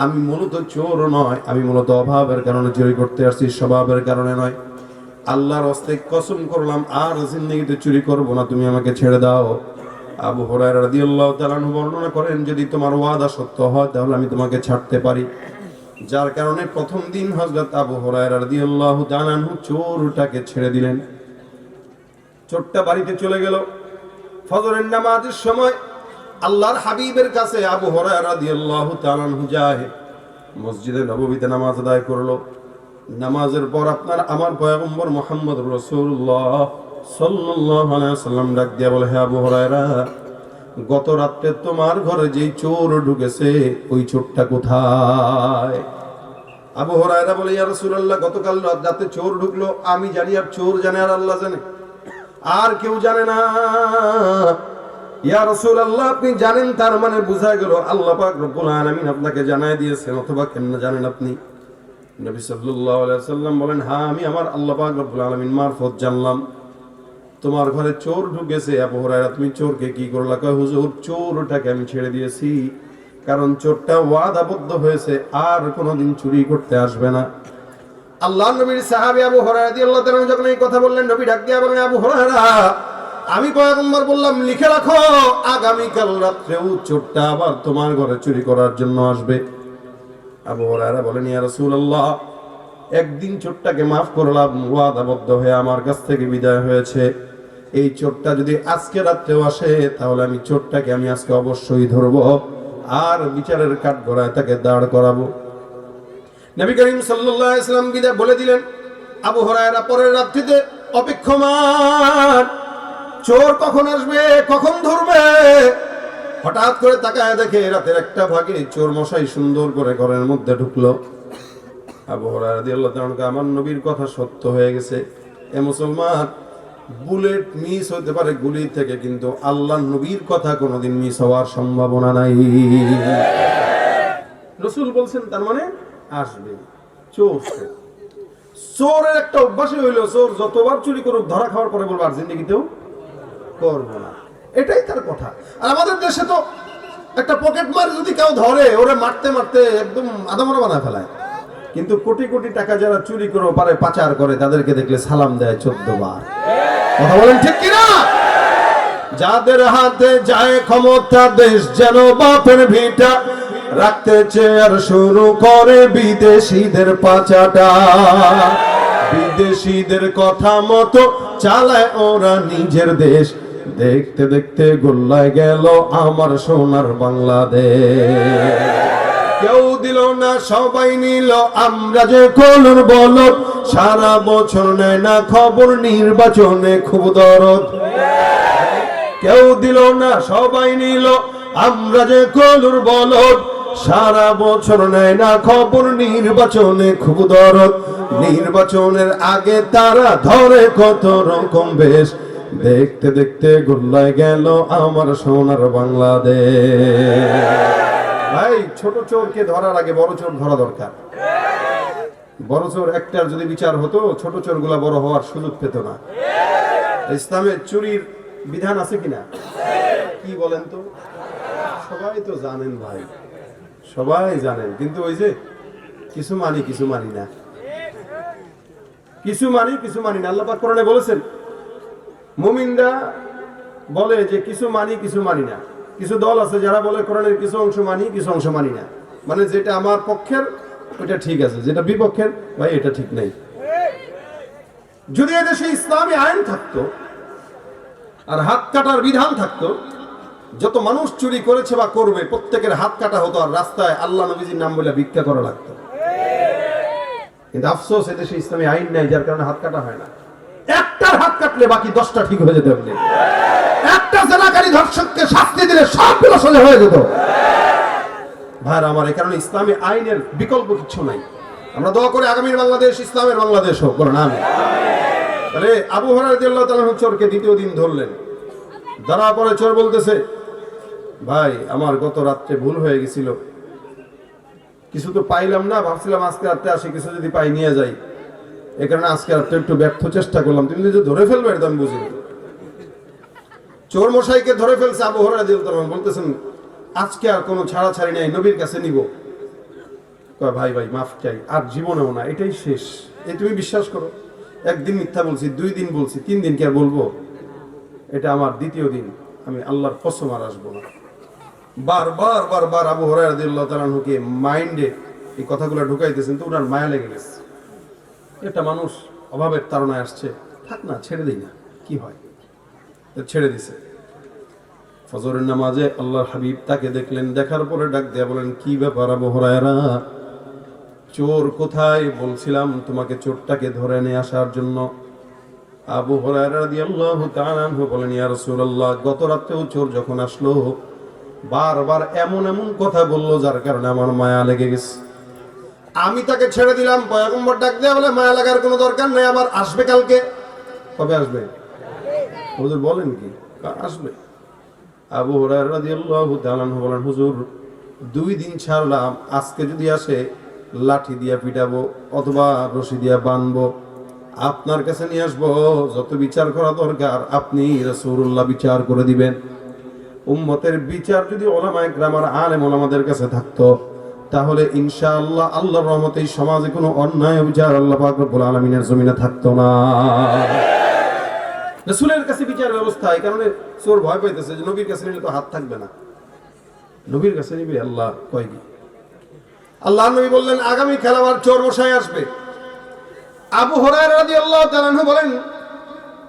আমি মূলত চোর নয়, আমি মূলত অভাবের কারণে চুরি করতে আসছি, স্বভাবের কারণে নয়। আল্লাহর হস্তে কসম করলাম আর জিন্দেগিতে চুরি করব না, তুমি আমাকে ছেড়ে দাও। আবু হুরায়রা রাদিয়াল্লাহু তাআলা আনহু বর্ণনা করেন, যদি তোমার ওয়াদা সত্য হয় তাহলে আমি তোমাকে ছাড়তে পারি। যার কারণে প্রথম দিন হযরত আবু হুরায়রা রাদিয়াল্লাহু তাআলা আনহু চোরটাকে ছেড়ে দিলেন। চোরটা বাড়িতে চলে গেল। ফজরের নামাজের সময় আল্লাহর হাবিবের কাছে আবু হুরায়রা রাদিয়াল্লাহু তাআলা আনহু যায়, মসজিদে নববীতে নামাজ আদায় করলো। নামাজের পর আপনার আমার পয়গম্বর মুহাম্মদুর রাসূলুল্লাহ সাল্লাল্লাহু আলাইহি ওয়াসাল্লাম ডাক দিয়ে বলে, হে আবু হুরায়রা, গত রাতে তোমার ঘরে যেই চোর ঢুকেছে ওই চোরটা কোথায়? আবু হুরায়রা বলে, ইয়া রাসূলুল্লাহ, গতকাল রাতে চোর ঢুকলো, আমি জানি আর চোর জানে আর আল্লাহ জানে, আর কেউ জানে না। ইয়া রাসূলুল্লাহ, আপনি জানেন, তার মানে বোঝা গেল আল্লাহ পাক রব্বুল আলামিন আপনাকে জানায় দিয়েছেন, অথবা কেমনে জানেন আপনি? নবী সাল্লাল্লাহু আলাইহি ওয়াসাল্লাম বলেন, হ্যাঁ, আমি আমার আল্লাহ পাক রব্বুল আলামিন মারফত জানলাম তোমার ঘরে চোর ঢুকেছে। আবু হুরায়রা, তুমি চোরকে কি করলা? কয়, হুজুর, চোরটাকে আমি ছেড়ে দিয়েছি, কারণ চোরটা ওয়াদাবদ্ধ হয়েছে আর কোনোদিন চুরি করতে আসবে না। আল্লাহর নবীর সাহাবী আবু হুরায়রা রাদিয়াল্লাহু তাআলা যখন এই কথা বললেন, নবী ডাক দিয়া বলেন, আবু হুরায়রা, আমি পয়গম্বর বললাম লিখে রাখো, আগামীকাল রাত্রেও চোরটা আবার তোমার ঘরে চুরি করার জন্য আসবে। আবু হুরায়রা বলেন, ইয়া রাসূলুল্লাহ, একদিন চোরটাকে মাফ করলাম, ওয়াদাবদ্ধ হয়ে আমার কাছ থেকে বিদায় হয়েছে। এই চোরটা যদি আজকে রাত্রেও আসে তাহলে আমি চোরটাকে আমি আজকে অবশ্যই ধরবো আর বিচারের কাঠগড়ায় তাকে দাঁড় করাবো। নবী করিম সাল্লাল্লাহু আলাইহি ওয়াসাল্লাম বিদায় বলে দিলেন। আবু হুরায়রা পরের রাত্রিতে অপেক্ষমান, চোর কখন আসবে, কখন ধরবে। হঠাৎ করে তাকায় দেখে রাতের একটা ভাগে চোর মশাই সুন্দর করে ঘরের মধ্যে ঢুকলো। আবু হুরায়রা রাদিয়াল্লাহু তাআলা, আমার নবীর কথা সত্য হয়ে গেছে। এ মুসলমান, বুলেট মিস হতে পারে গুলি থেকে, কিন্তু আল্লাহর নবীর কথা কোনোদিন মিস হওয়ার সম্ভাবনা নাই। রাসূল বলছেন, তার মানে আসবে চোর। চোরের একটা অভ্যাসই হইল, চোর যতবার চুরি করুক ধরা খাওয়ার পরে বলবো আর জিন্দেগিতেও করব না, এটাই তার কথা। আর আমাদের দেশে তো একটা পকেট মার যদি কেউ ধরে, ওরে মারতে মারতে একদম আদামরা বানায় ফেলায়। কিন্তু কোটি কোটি টাকা যারা চুরি করে পারে পাচার করে, তাদেরকে দেখলে সালাম দেয় 14 বার। কথা বলেন ঠিক কিনা? যাদের হাতে যায় ক্ষমতা, দেশ যেন বাপের ভিটা, রাখতে চেয়ার শুরু করে বিদেশিদের পাচাটা। বিদেশিদের কথা মতো চালায় ওরা নিজের দেশ, দেখতে দেখতে গোল্লায় গেল আমার সোনার বাংলাদেশ। কেউ দিল না, সবাই নিল, আমরা যে কলুর বলদ, সারা বছর নেয় না খবর, নির্বাচনে খুব দরদ। কেউ দিল না, সবাই নিল, আমরা যে কলুর বলদ, সারা বছর নেয় না খবর, নির্বাচনে খুব দরদ। নির্বাচনের আগে তারা ধরে কত রকম বেশ, দেখতে দেখতে গোল্লায় গেল আমার সোনার বাংলাদেশ। ভাই, ছোট চোরকে ধরার আগে বড় চোর ধরা দরকার। বড় চোর একটার যদি বিচার হতো, ছোট চোরগুলা বড় হওয়ার সুযোগ পেত না। ইসলামে চুরির বিধান আছে কিনা? কি বলেন তো? সবাই তো জানেন ভাই, সবাই জানেন, কিন্তু ওই যে কিছু মানি কিছু মানি না, কিছু মানি কিছু মানি না। আল্লাহ পাক কোরআনে বলেছেন, মুমিনরা বলে যে কিছু মানি কিছু মানি না। কিছু দল আছে যারা বলে কোরআনের কিছু অংশ মানি কিছু অংশ মানি না, মানে যেটা আমার পক্ষের ওটা ঠিক আছে, যেটা বিপক্ষের ভাই এটা ঠিক নাই। যদি এদেশে ইসলামী আইন থাকতো আর হাত কাটার বিধান থাকতো, যত মানুষ চুরি করেছে বা করবে প্রত্যেকের হাত কাটা হতো, আর রাস্তায় আল্লাহ নবীজির নাম বলে ভিক্ষা করা লাগতো। কিন্তু আফসোস, এদেশে ইসলামী আইন নাই, যার কারণে হাত কাটা হয় না। একটার হাত কাটলে বাকি 10টা ঠিক হয়ে যেত। একটা জেনাকারী ধর্ষককে শাস্তি দিলে সবগুলো সোজা হয়ে যেত। ভাইরা আমার, এই কারণে ইসলামী আইনের বিকল্প কিছু নাই। আমরা দোয়া করি আগামীর বাংলাদেশ ইসলামের বাংলাদেশ হোক, বলেন আমিন। তাহলে আবু হুরায়রা রাদিয়াল্লাহু তাআলা চোরকে দ্বিতীয় দিন ধরলেন। ধরার পরে চোর বলতেছে, ভাই আমার গত রাত্রে ভুল হয়ে গেছিল, কিছু তো পাইলাম না, ভাবছিলাম আজকে রাতে আসি কিছু যদি পাই নিয়ে যাই, এই কারণে আজকে রাতে একটু ব্যর্থ চেষ্টা করলাম। তুমি যে ধরে ফেলবে এটা আমি বুঝিনি। চোর মশাইকে ধরে ফেলছে আবু হুরায়রা রাদিয়াল্লাহু তাআলা, বলতেছেন আজকে আর কোনো ছাড়াছাড়ি নাই, নবীর কাছে নিব। ভাই ভাই মাফ চাই, আর জীবনেও না, এটাই শেষ। এই তুমি বিশ্বাস করো, একদিন মিথ্যা বলছি, 2 দিন বলছি, 3 দিন কি আর বলবো? এটা আমার দ্বিতীয় দিন, আমি আল্লাহর কসম আর আসবো না। বারবার বারবার আবু হুরায়রা রাদিয়াল্লাহু তাআলা আনহুকে মাইন্ডে এই কথাগুলো ঢুকাইতেছেন, তো ওনার মায়া লেগে গেছে। একটা মানুষ অভাবের তাড়নায় আসছে, থাক না, ছেড়ে দিই না, কি হয়, ছেড়ে দিছে। ফজরের নামাজে আল্লাহর হাবিব তাকে দেখলেন, দেখার পরে ডাক দেয়া বলেন, কি ব্যাপার আবু হুরায়রা, চোর কোথায়? বলছিলাম তোমাকে চোরটাকে ধরে নিয়ে আসার জন্য। আবু হুরায়রা রাদিয়াল্লাহু তাআলা আনহু বলেন, ইয়া রাসূলুল্লাহ, গত রাতেও চোর যখন আসলো বারবার এমন এমন কথা বললো, যার কারণে আমার মায়া লেগে গেছে। আমি তাকে ছেড়ে দিলাম। পয়গম্বর ডাক দেয়া বলে, মায়া লাগার কোনো দরকার নেই, আবার আসবে কালকে। কবে আসবে? হুজুর বলেন কি আসবে? আবু হুরায়রা রাদিয়াল্লাহু তাআলা আনহু বলেন, হুজুর 2 দিন ছাড়লাম, আজকে যদি আসে লাঠি দিয়া পিটাবো অথবা রশি দিয়া বানবো, আপনার কাছে নিয়ে আসবো, যত বিচার করা দরকার আপনি রাসূলুল্লাহ বিচার করে দিবেন। উম্মতের বিচার যদি উলামায়ে কেরাম আর আলেম ওলামাদের কাছে থাকতো, তাহলে ইনশাআল্লাহ আল্লাহর রহমতে এই সমাজে কোনো অন্যায় বিচার আল্লাহ পাক রব্বুল আলামিনের জমিনে থাকতো না। রাসূলের কাছে বিচার ব্যবস্থা, এই কারণে চোর ভয় পাইতেছে যে নবীর কাছে নিলে তো হাত থাকবে না, নবীর কাছে নিবে। আল্লাহ কয় কি? আল্লাহর নবী বললেন, আগামী কাল আবার চোর মশাই আসবে। আবু হুরায়রা রাদিয়াল্লাহু তাআলা আনহু বলেন,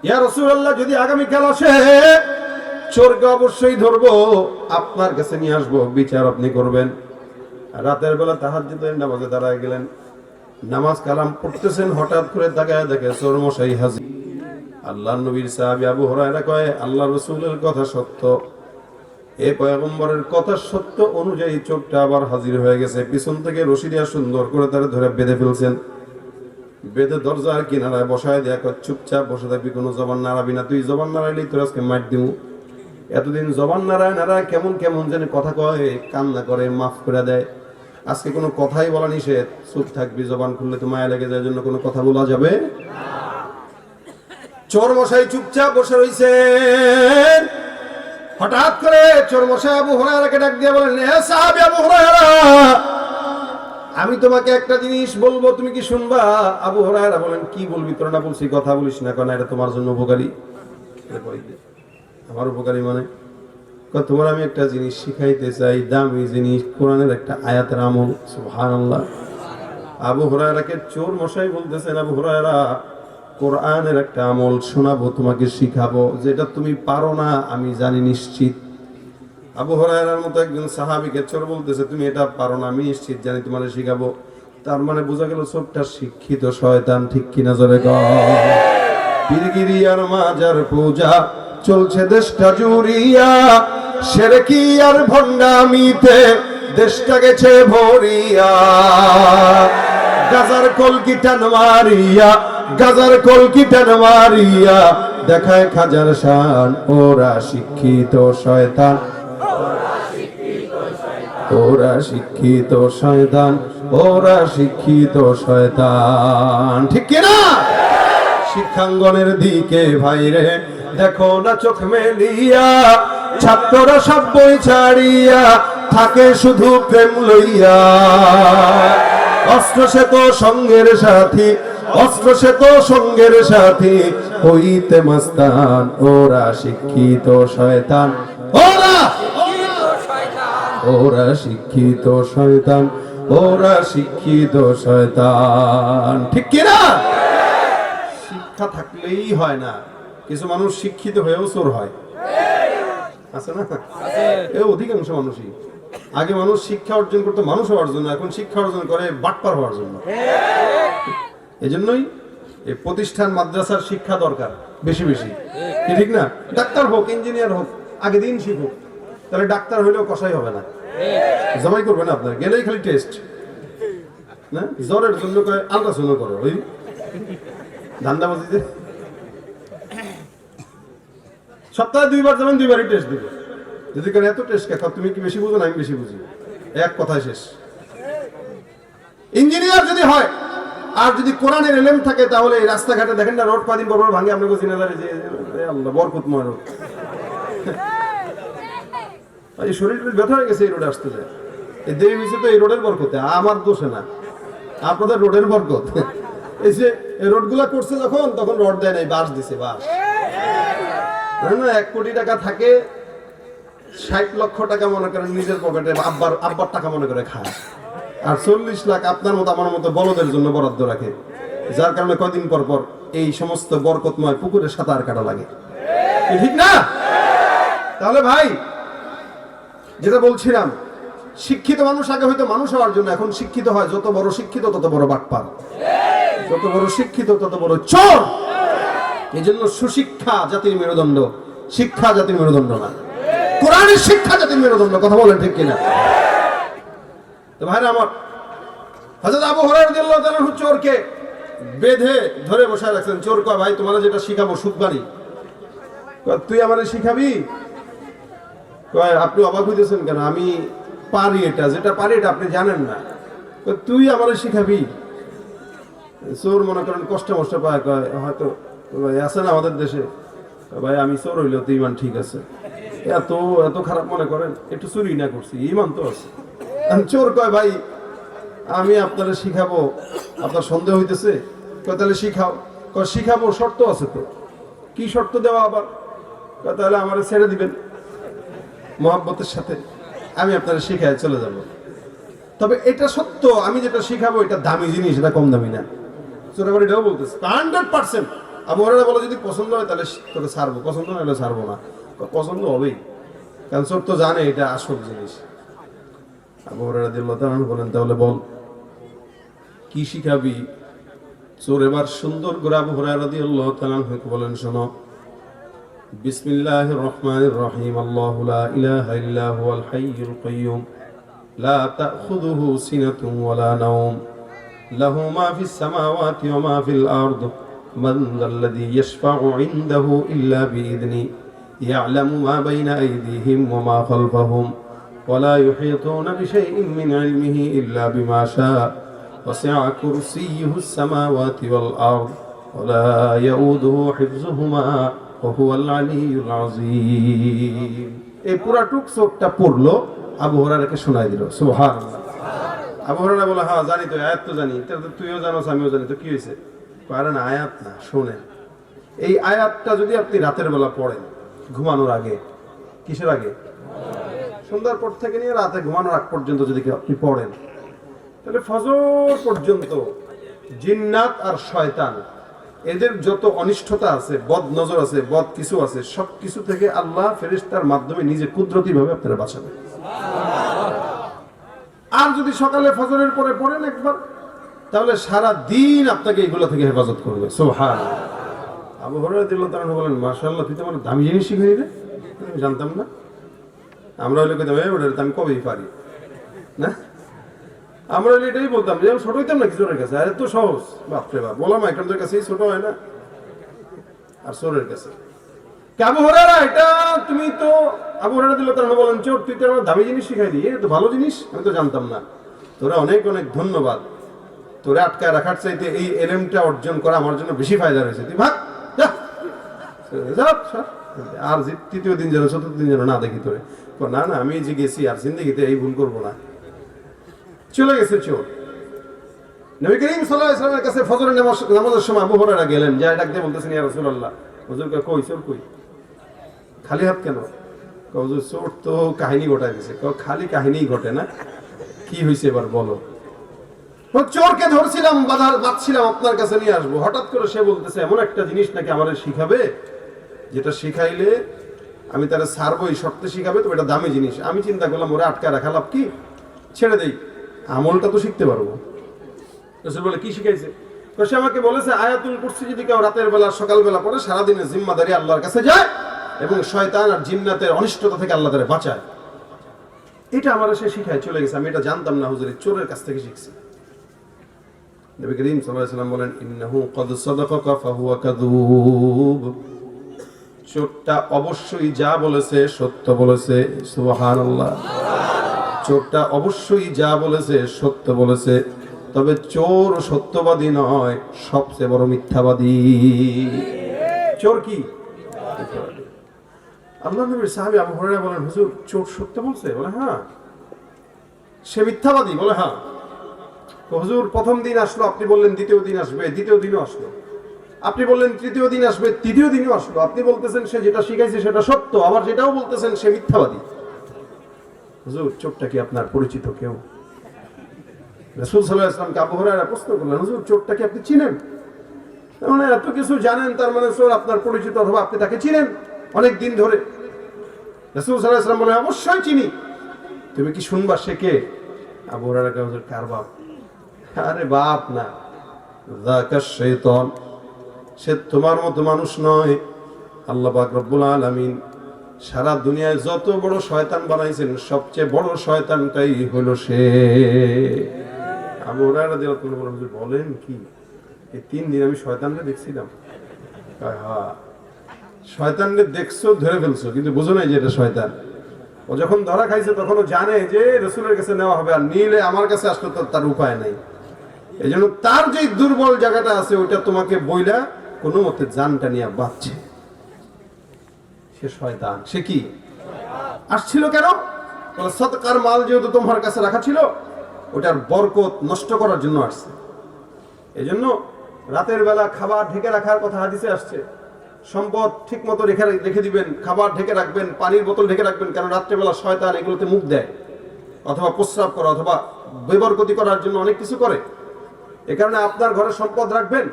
ইয়া রাসূলুল্লাহ, যদি আগামী কাল আসে চোরকে অবশ্যই ধরবো, আপনার কাছে নিয়ে আসবো, বিচার আপনি করবেন। রাতের বেলা তাহাজ্জুদের নামাজে দাঁড়ায় গেলেন, নামাজ কালাম পড়তেছেন, হঠাৎ করে তাকায় দেখে চোর মশাই হাজির। আল্লাহর নবীর সাহাবী আবু হুরায়রা কয়, আল্লাহর রাসূলের কথা সত্য, এই পয়গম্বরের কথা সত্য অনুযায়ী চোরটা আবার হাজির হয়ে গেছে। পিছন থেকে রশি দিয়া সুন্দর করে তারা ধরে বেঁধে ফেলছেন। বেঁধে দরজার কিনারায় বসায় দেয়া, চুপচাপ বসে থাকবি, কোনো জবান নাড়াবি না, তুই জবান নাড়াইলেই তোর আজকে মার দিমু। এতদিন জবান নাড়ায় নাড়ায় কেমন কেমন যেন কথা কয়, কান্না করে, মাফ করে দেয়। আজকে কোনো কথাই বলা নিষেধ, চুপ থাকবি, জবান খুললে তো মায়া লেগে যায়, জন্য কোনো কথা বলা যাবে। চোর মশাই চুপচাপ বসে রইছেন। হঠাৎ করে চোর মশাই আবু হুরায়রাকে ডাক দিয়ে বলেন, হে সাহাবী আবু হুরায়রা, আমি তোমাকে একটা জিনিস বলবো, তুমি কি শুনবা? আবু হুরায়রা বলেন, কি বলবি? তোর না বলছি কথা বলিস না কেন? এটা তোমার জন্য উপকারী। আমার উপকারী মানে? তোমার আমি একটা জিনিস শিখাইতে চাই, দামি জিনিস, কোরআনের একটা আয়াতের আমল। সুবহানাল্লাহ। আবু হুরায়রাকে চোর মশাই বলতেছেন, আবু হুরায়রা, কোরআনের একটা আমল শোনাবো, তোমাকে শিখাবো, যেটা তুমি পারো না আমি জানি নিশ্চিত। আবু হুরায়রার মতো একজন সাহাবীকে চোর বলতেছে, তুমি এটা পারো না আমি নিশ্চিত জানি, তোমাকে শিখাবো। তার মানে বোঝা গেল চোরটা শিক্ষিত শয়তান, ঠিক কিনা জোরে কও? পীরগিরি আর মাজার পূজা চলছে দেশটা জুড়িয়া, শিরকি আর ভণ্ডামিতে দেশটা গেছে ভরিয়া। গাজার কলকি টান মারিয়া, গাজার কলকি টান মারিয়া, দেখায় খাজার শান, ওরা শিক্ষিত শয়তান। ওরা শিক্ষিত শয়তান, ওরা শিক্ষিত শয়তান। ঠিক কিনা? শিক্ষাঙ্গনের দিকে ভাইরে দেখো না চোখ মেলিয়া, ছাত্ররা সব বই ছাড়িয়া থাকে শুধু প্রেম লইয়া। অস্ত্র সে তো সঙ্গের সাথী, অস্ত্র সে তো সঙ্গের সাথী, হইতে মাস্তান। ওরা শিক্ষিত শয়তান, ওরা শিক্ষিত শয়তান, ওরা শিক্ষিত শয়তান। ঠিক কিনা? শিক্ষা থাকলেই হয় না, কিছু মানুষ শিক্ষিত হয়েও চোর হয়, আছে না? এ অধিকাংশ মানুষই। আগে মানুষ শিক্ষা অর্জন করতো মানুষ হওয়ার জন্য, এখন শিক্ষা অর্জন করে বাটপার হওয়ার জন্য। এজন্যই এই প্রতিষ্ঠান মাদ্রাসার শিক্ষা দরকার বেশি বেশি, ঠিক না? ডাক্তার হোক, ইঞ্জিনিয়ার হোক, আগে দিন শিখুক, তাহলে ডাক্তার হইলেও কষাই হবে না, জমাই করবে না। আপনার গেলেই খালি টেস্ট না, জ্বরের জন্য করে আলট্রাসাউন্ড করো, ওই ধান্দাবাজিতে সপ্তাহে 2 বার যাবেন, 2 বারই টেস্ট দিবে। যদি কেন এত টেস্ট কে, তুমি কি বেশি বুঝো না আমি বেশি বুঝি, এক কথায় শেষ। ইঞ্জিনিয়ার যদি হয় আর যদি কোরআনের এলেম থাকে, তাহলে এই রাস্তাঘাটে দেখেন না রোড কদিন পর ভাঙে, আপনাকে চিনাদারে যে আল্লাহ বরকতময় রোড। এই শরীরটা ব্যথা হয়ে গেছে এই রোডে আসতে যায়, এই দেরি হয়েছে তো এই রোডের বরকতে, আমার দোষে না, আপনাদের রোডের বরকত। এই যে এই রোডগুলা করছে যখন, তখন রড দেয় নাই, বাঁশ দিছে, বাঁশ। 1 কোটি টাকা থাকে, 60 লক্ষ টাকা মনে করেন নিজের পকেটে, আব্বার টাকা মনে করে খায়, আর 40 লাখ আপনার মতো আমার মতো বলদের জন্য বরাদ্দ রাখে, যার কারণে কদিন পর পর এই সমস্ত বরকতময় পুকুরে সাঁতার কাটা লাগে। ঠিক না? তাহলে ভাই যেটা বলছিলাম, শিক্ষিত মানুষ আগে হয়তো মানুষ হওয়ার জন্য, এখন শিক্ষিত হয় যত বড় শিক্ষিত তত বড় বাটপার, যত বড় শিক্ষিত তত বড় চোর। এই জন্য সুশিক্ষা জাতির মেরুদণ্ড, শিক্ষা জাতির মেরুদণ্ড না, কোরআনের শিক্ষা জাতির মেরুদণ্ড। কথা বলেন ঠিক কিনা? তো ভাইরা আমার, হযরত আবু হুরায়রা রাদিয়াল্লাহু তাআলা চোরকে বেঁধে ধরে বসে রাখছেন। চোর কয়, ভাই তোমার যেটা শিখাবো সুদবাড়ি। কয়, তুই আমারে শিখাবি? কয়, আপনি অবাক হইতেছেন কেন? আমি পারি, এটা যেটা পারি এটা আপনি জানেন না। কয়, তুই আমারে শিখাবি? চোর মনে করেন কষ্ট মষ্ট পায়, কয় হয়তো আছে না আমাদের দেশে, ভাই আমি চোর হইলেও তো ইমান ঠিক আছে, এত এত খারাপ মনে করেন, একটু চুরি না করছি, ইমান তো আছে। চোর কয়, ভাই আমি আপনারা শিখাবো, আপনার সন্দেহ হইতেছে? কয়, তাহলে শিখাও। কয়, শিখাবো, শর্ত আছে তো। কি শর্ত দেওয়া আবার? কয়, তাহলে আমারে ছেড়ে দিবেন মহব্বতের সাথে, আমি আপনারা শিখাই চলে যাব। তবে এটা সত্য, আমি যেটা শিখাবো এটা দামি জিনিস, এটা কম দামি না। চোর আবার এটাও বলতেছে 100%। আবু হুরায়রা বলে, যদি পছন্দ হয় তাহলে তোকে ছাড়বো, পছন্দ না হলে ছাড়বো না। পছন্দ হবেই, কারণ চোর তো জানে এটা আসল জিনিস। আবু হুরায়রা রাদিয়াল্লাহু তাআলা বলেন, তাহলে বল কি শিখাবি? চোর এবার সুন্দর করে আবু হুরায়রা রাদিয়াল্লাহু তাআলা বলেন, শোনো, বিসমিল্লাহির রহমানির রহিম, আল্লাহু লা ইলাহা ইল্লা হুয়াল হাইয়ুল কাইয়্যুম লা তাখুযুহু সিনাতুন ওয়ালা নাওম লাহু মা ফিস সামাওয়াতি ওয়া মা ফিল আরদ মান যাল্লাযী ইয়াশফা'ু ইনদাহু ইল্লা বিইذনি ইয়া'লামু মা বাইনা আইদিহিম ওয়া মা খালফাহুম ওয়া লা ইউহীতুনা বিশাইইন মিন ইলমিহি ইল্লা বিমা শাআ ওয়াসি'a কুরসিয়্যুহুস সামাওয়াতি ওয়াল আরদ ওয়া লা ইয়াউদুহু হিফযুহুমা ওয়া হুয়াল আলিয়্যুল আযীম। এই পুরাটুক সূরাটা পড়লো, আবু হুরায়রাকে শোনায় দিল। সুবহানাল্লাহ। আবু হুরায়রা বলে, হ্যাঁ জানি তো, আয়াত তো জানি। তুইও জানোস, আমিও জানি, তো কি হয়েছে? কারণ আয়াত না, শোনেন। এই আয়াতটা যদি আপনি রাতের বেলা পড়েন ঘুমানোর আগে, কিসের আগে? সন্ধ্যার পর থেকে নিয়ে রাতে ঘুমানোর আগ পর্যন্ত যদি আপনি পড়েন, তাহলে ফজর পর্যন্ত জিন্নাত আর শয়তান এদের যত অনিষ্টতা আছে, বদ নজর আছে, বদ কিছু আছে, সব কিছু থেকে আল্লাহ ফেরেশতার মাধ্যমে নিজে কুদরতি ভাবে আপনারা বাঁচাবেন। আর যদি সকালে ফজরের পরে পড়েন একবার, তাহলে সারা দিন আপনাকে এগুলো থেকে হেফাজত করবে। সুবহানাল্লাহ। আবু হুরায়রা রাদিয়াল্লাহু তাআলা বলেন, মাশাআল্লাহ, তুই তো আমার দামি জিনিস শিখিয়ে দিলে, আমি জানতাম না। আমরা হইলে কইতাম, এই ওটা আমি কবেই পারি না। আমরা হইলে এটাই বলতাম যে ছোট হইতাম না কিছুরের কাছে, আর এত সহজ, বাপরে বাপ, বললাম একজনের কাছেই ছোট হয় না, আর চোরের কাছে। আবু হুরায়রা, এটা তুমি তো আবু হুরায়রা দিল তারা বলেন চোর, তুই তো আমার দামি জিনিস শিখাই দিই, এটা তো ভালো জিনিস, আমি তো জানতাম না। তোরা অনেক অনেক ধন্যবাদ, তোরা আটকায় রাখার চাইতে এই এলেমটা অর্জন করা আমার জন্য বেশি ফায়দা রয়েছে, তুই ভাগ যা। আর তৃতীয় দিন যেন চতুর্থ দিন যেন না দেখি তোরে। না না, আমি যে গেছি আর জিন্দেগিতে এই ভুল করবো না। চলে গেছে চোর। নবী করিম সাল্লাল্লাহু আলাইহি ওয়াসাল্লামের কাছে ফজরের নামাজের সময় আবু হুরায়রা গেলেন, যায় ডাক দিয়ে বলতেছেন, ইয়া রাসূলুল্লাহ, হুজুর কই চোর কই? খালি হাত কেন? হুজুর চোর তো কাহিনী ঘটায় দিয়েছে। খালি কাহিনী ঘটে না, কি হয়েছে এবার বলো। চোরকে ধরছিলাম, বাঁধছিলাম, আপনার কাছে নিয়ে আসবো, হঠাৎ করে সে বলতেছে এমন একটা জিনিস নাকি আমাদের শিখাবে, যেটা শিখাইলে আমি তারা ছাড়বো, এই শর্তে শিখাবে, তো এটা দামি জিনিস। আমি চিন্তা করলাম ওরা আটকা রাখা লাভ কি, ছেড়ে দেই, আমলটা তো শিখতে পারবো। রাসূল বলে কি শিখাইছে? সে আমাকে বলেছে আয়াতুল কুরসি যদি কেউ রাতের বেলা সকালবেলা পড়ে সারাদিনের জিম্মাদারি আল্লাহর কাছে যায় এবং শয়তান আর জিন্নাতের অনিষ্টতা থেকে আল্লাহ তাআলা বাঁচায়। এটা আমার সে শিখায় চলে গেছে, আমি এটা জানতাম না হুজুর, চোরের কাছ থেকে শিখছি। নবী করিম সাল্লাল্লাহু আলাইহি ওয়াসাল্লাম বলেন, ইন্নাহু ক্বাদ সাদাকাকা ফাহুয়া কাযুব। চোরটা অবশ্যই যা বলেছে সত্য বলেছে। সুবহানাল্লাহ। চোরটা অবশ্যই যা বলেছে সত্য বলেছে, তবে চোর সত্যবাদী নয়, সবচেয়ে বড় মিথ্যাবাদী। চোর কি? আল্লাহর নবীর সাহাবী আবু হুরায়রা বলেন, হুজুর চোর সত্য বলছে? বলে হ্যাঁ। সে মিথ্যাবাদী? বলে হ্যাঁ। হুজুর প্রথম দিন আসলো, আপনি বললেন দ্বিতীয় দিন আসবে, দ্বিতীয় দিনও আসলো। আপনি বললেন তৃতীয় দিন আসবে, তৃতীয় দিনও আসলো। আপনি বলতেছেন সে যেটা শিখাইছে সেটা সত্য, আবার যেটাও বলতেছেন সে মিথ্যাবাদী। হুজুর চোরটা কি আপনার পরিচিত কেউ? রাসূল সাল্লাল্লাহু আলাইহি ওয়াসাল্লামকে আবু হুরায়রা প্রশ্ন করলেন, হুজুর চোরটা কি আপনি চিনেন? তার মানে এত কিছু জানেন, তার মানে চোর আপনার পরিচিত, অথবা আপনি তাকে চিনেন অনেক দিন ধরে। রাসূল সাল্লাল্লাহু আলাইহি ওয়াসাল্লাম বলেন, অবশ্যই চিনি। তুমি কি শুনবা সে কে? আবু হুরায়রা কয়, হুজুর কার বাপ? আরে বাপ না, যাকা শাইতান, সে তোমার মতো মানুষ নয়। আল্লাহ পাক রব্বুল আলামিন সারা দুনিয়ায় যত বড় শয়তান বানাইছেন, সবচেয়ে বড় শয়তানটাই হলো সে। আবু হুরায়রা রাদিয়াল্লাহু তাআলা বলেন, হুজুর বলেন কি? এই 3 দিন আমি শয়তানকে দেখছিলাম। হ্যাঁ, শয়তানকে দেখছো, ধরে ফেলছো, কিন্তু বুঝো নাই যে এটা শয়তান। ও যখন ধরা খাইছে তখন ও জানে যে রাসূলের কাছে নেওয়া হবে, আর নিলে আমার কাছে আসলে তো তার উপায় নাই। এই জন্য তার যে দুর্বল জায়গাটা আছে ওইটা তোমাকে বইলা কোনো মতে জানটা নিয়ে বাঁচছে। সে শয়তান। সে কি আসছিল কেন? সদকার মাল যেহেতু তোমার কাছে রাখা ছিল, ওটার বরকত নষ্ট করার জন্য আসছে। এই জন্য রাতের বেলা খাবার ঢেকে রাখার কথা হাদিসে আসছে। সম্পদ ঠিক মতো রেখে দিবেন, খাবার ঢেকে রাখবেন, পানির বোতল ঢেকে রাখবেন, কারণ রাত্রেবেলা শয়তান এগুলোতে মুখ দেয়, অথবা প্রস্রাব করে, অথবা বেবরকতি করার জন্য অনেক কিছু করে। এ কারণে আপনার ঘরে সম্পদ রাখবেন,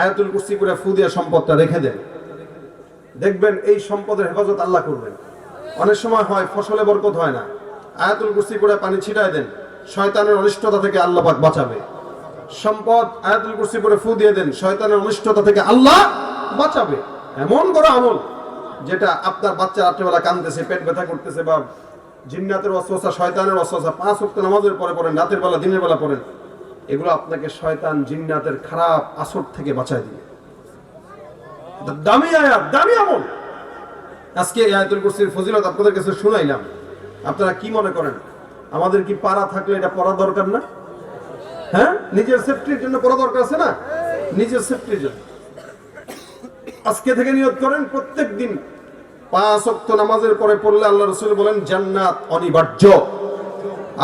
আয়াতুল কুরসি করে ফু দিয়ে সম্পদটা রেখে দেন, দেখবেন এই সম্পদের হেফাজত আল্লাহ করবেন। অনেক সময় হয় ফসলে বরকত হয় না, আয়াতুল কুরসি করে পানি ছিটায় দেন, শয়তানের অনিষ্টতা থেকে আল্লাহ পাক বাঁচাবে। সম্পদ আয়াতুল কুরসি করে ফু দিয়ে দেন, শয়তানের অনিষ্টতা থেকে আল্লাহ বাঁচাবে। এমন বড় আমল যেটা আপনার বাচ্চা রাত্রেবেলা কাঁদতেছে, পেট ব্যথা করতেছে, বা জিন্নাতের ওয়াসওয়াসা, শয়তানের ওয়াসওয়াসা, 5 ওয়াক্ত নামাজের পরে পড়েন, রাতের বেলা দিনের বেলা পড়েন, এগুলো আপনাকে শয়তান জিন্নাতের খারাপ আসর থেকে বাঁচায় দিবে। দামি আয়াত, দামি আমল। আজকে এই আয়াতুল কুরসির ফজিলত আপনাদের কাছে শুনাইলাম। আপনারা কি মনে করেন আমাদের কি পারা থাকলে এটা পড়া দরকার না? হ্যাঁ, নিজের সেফটির জন্য পড়া দরকার আছে না? নিজের সেফটির জন্য আজকে থেকে নিয়ত করেন, প্রত্যেক দিন 5 ওয়াক্ত নামাজের পরে পড়লে আল্লাহ রাসূল বলেন জান্নাত অনিবার্য।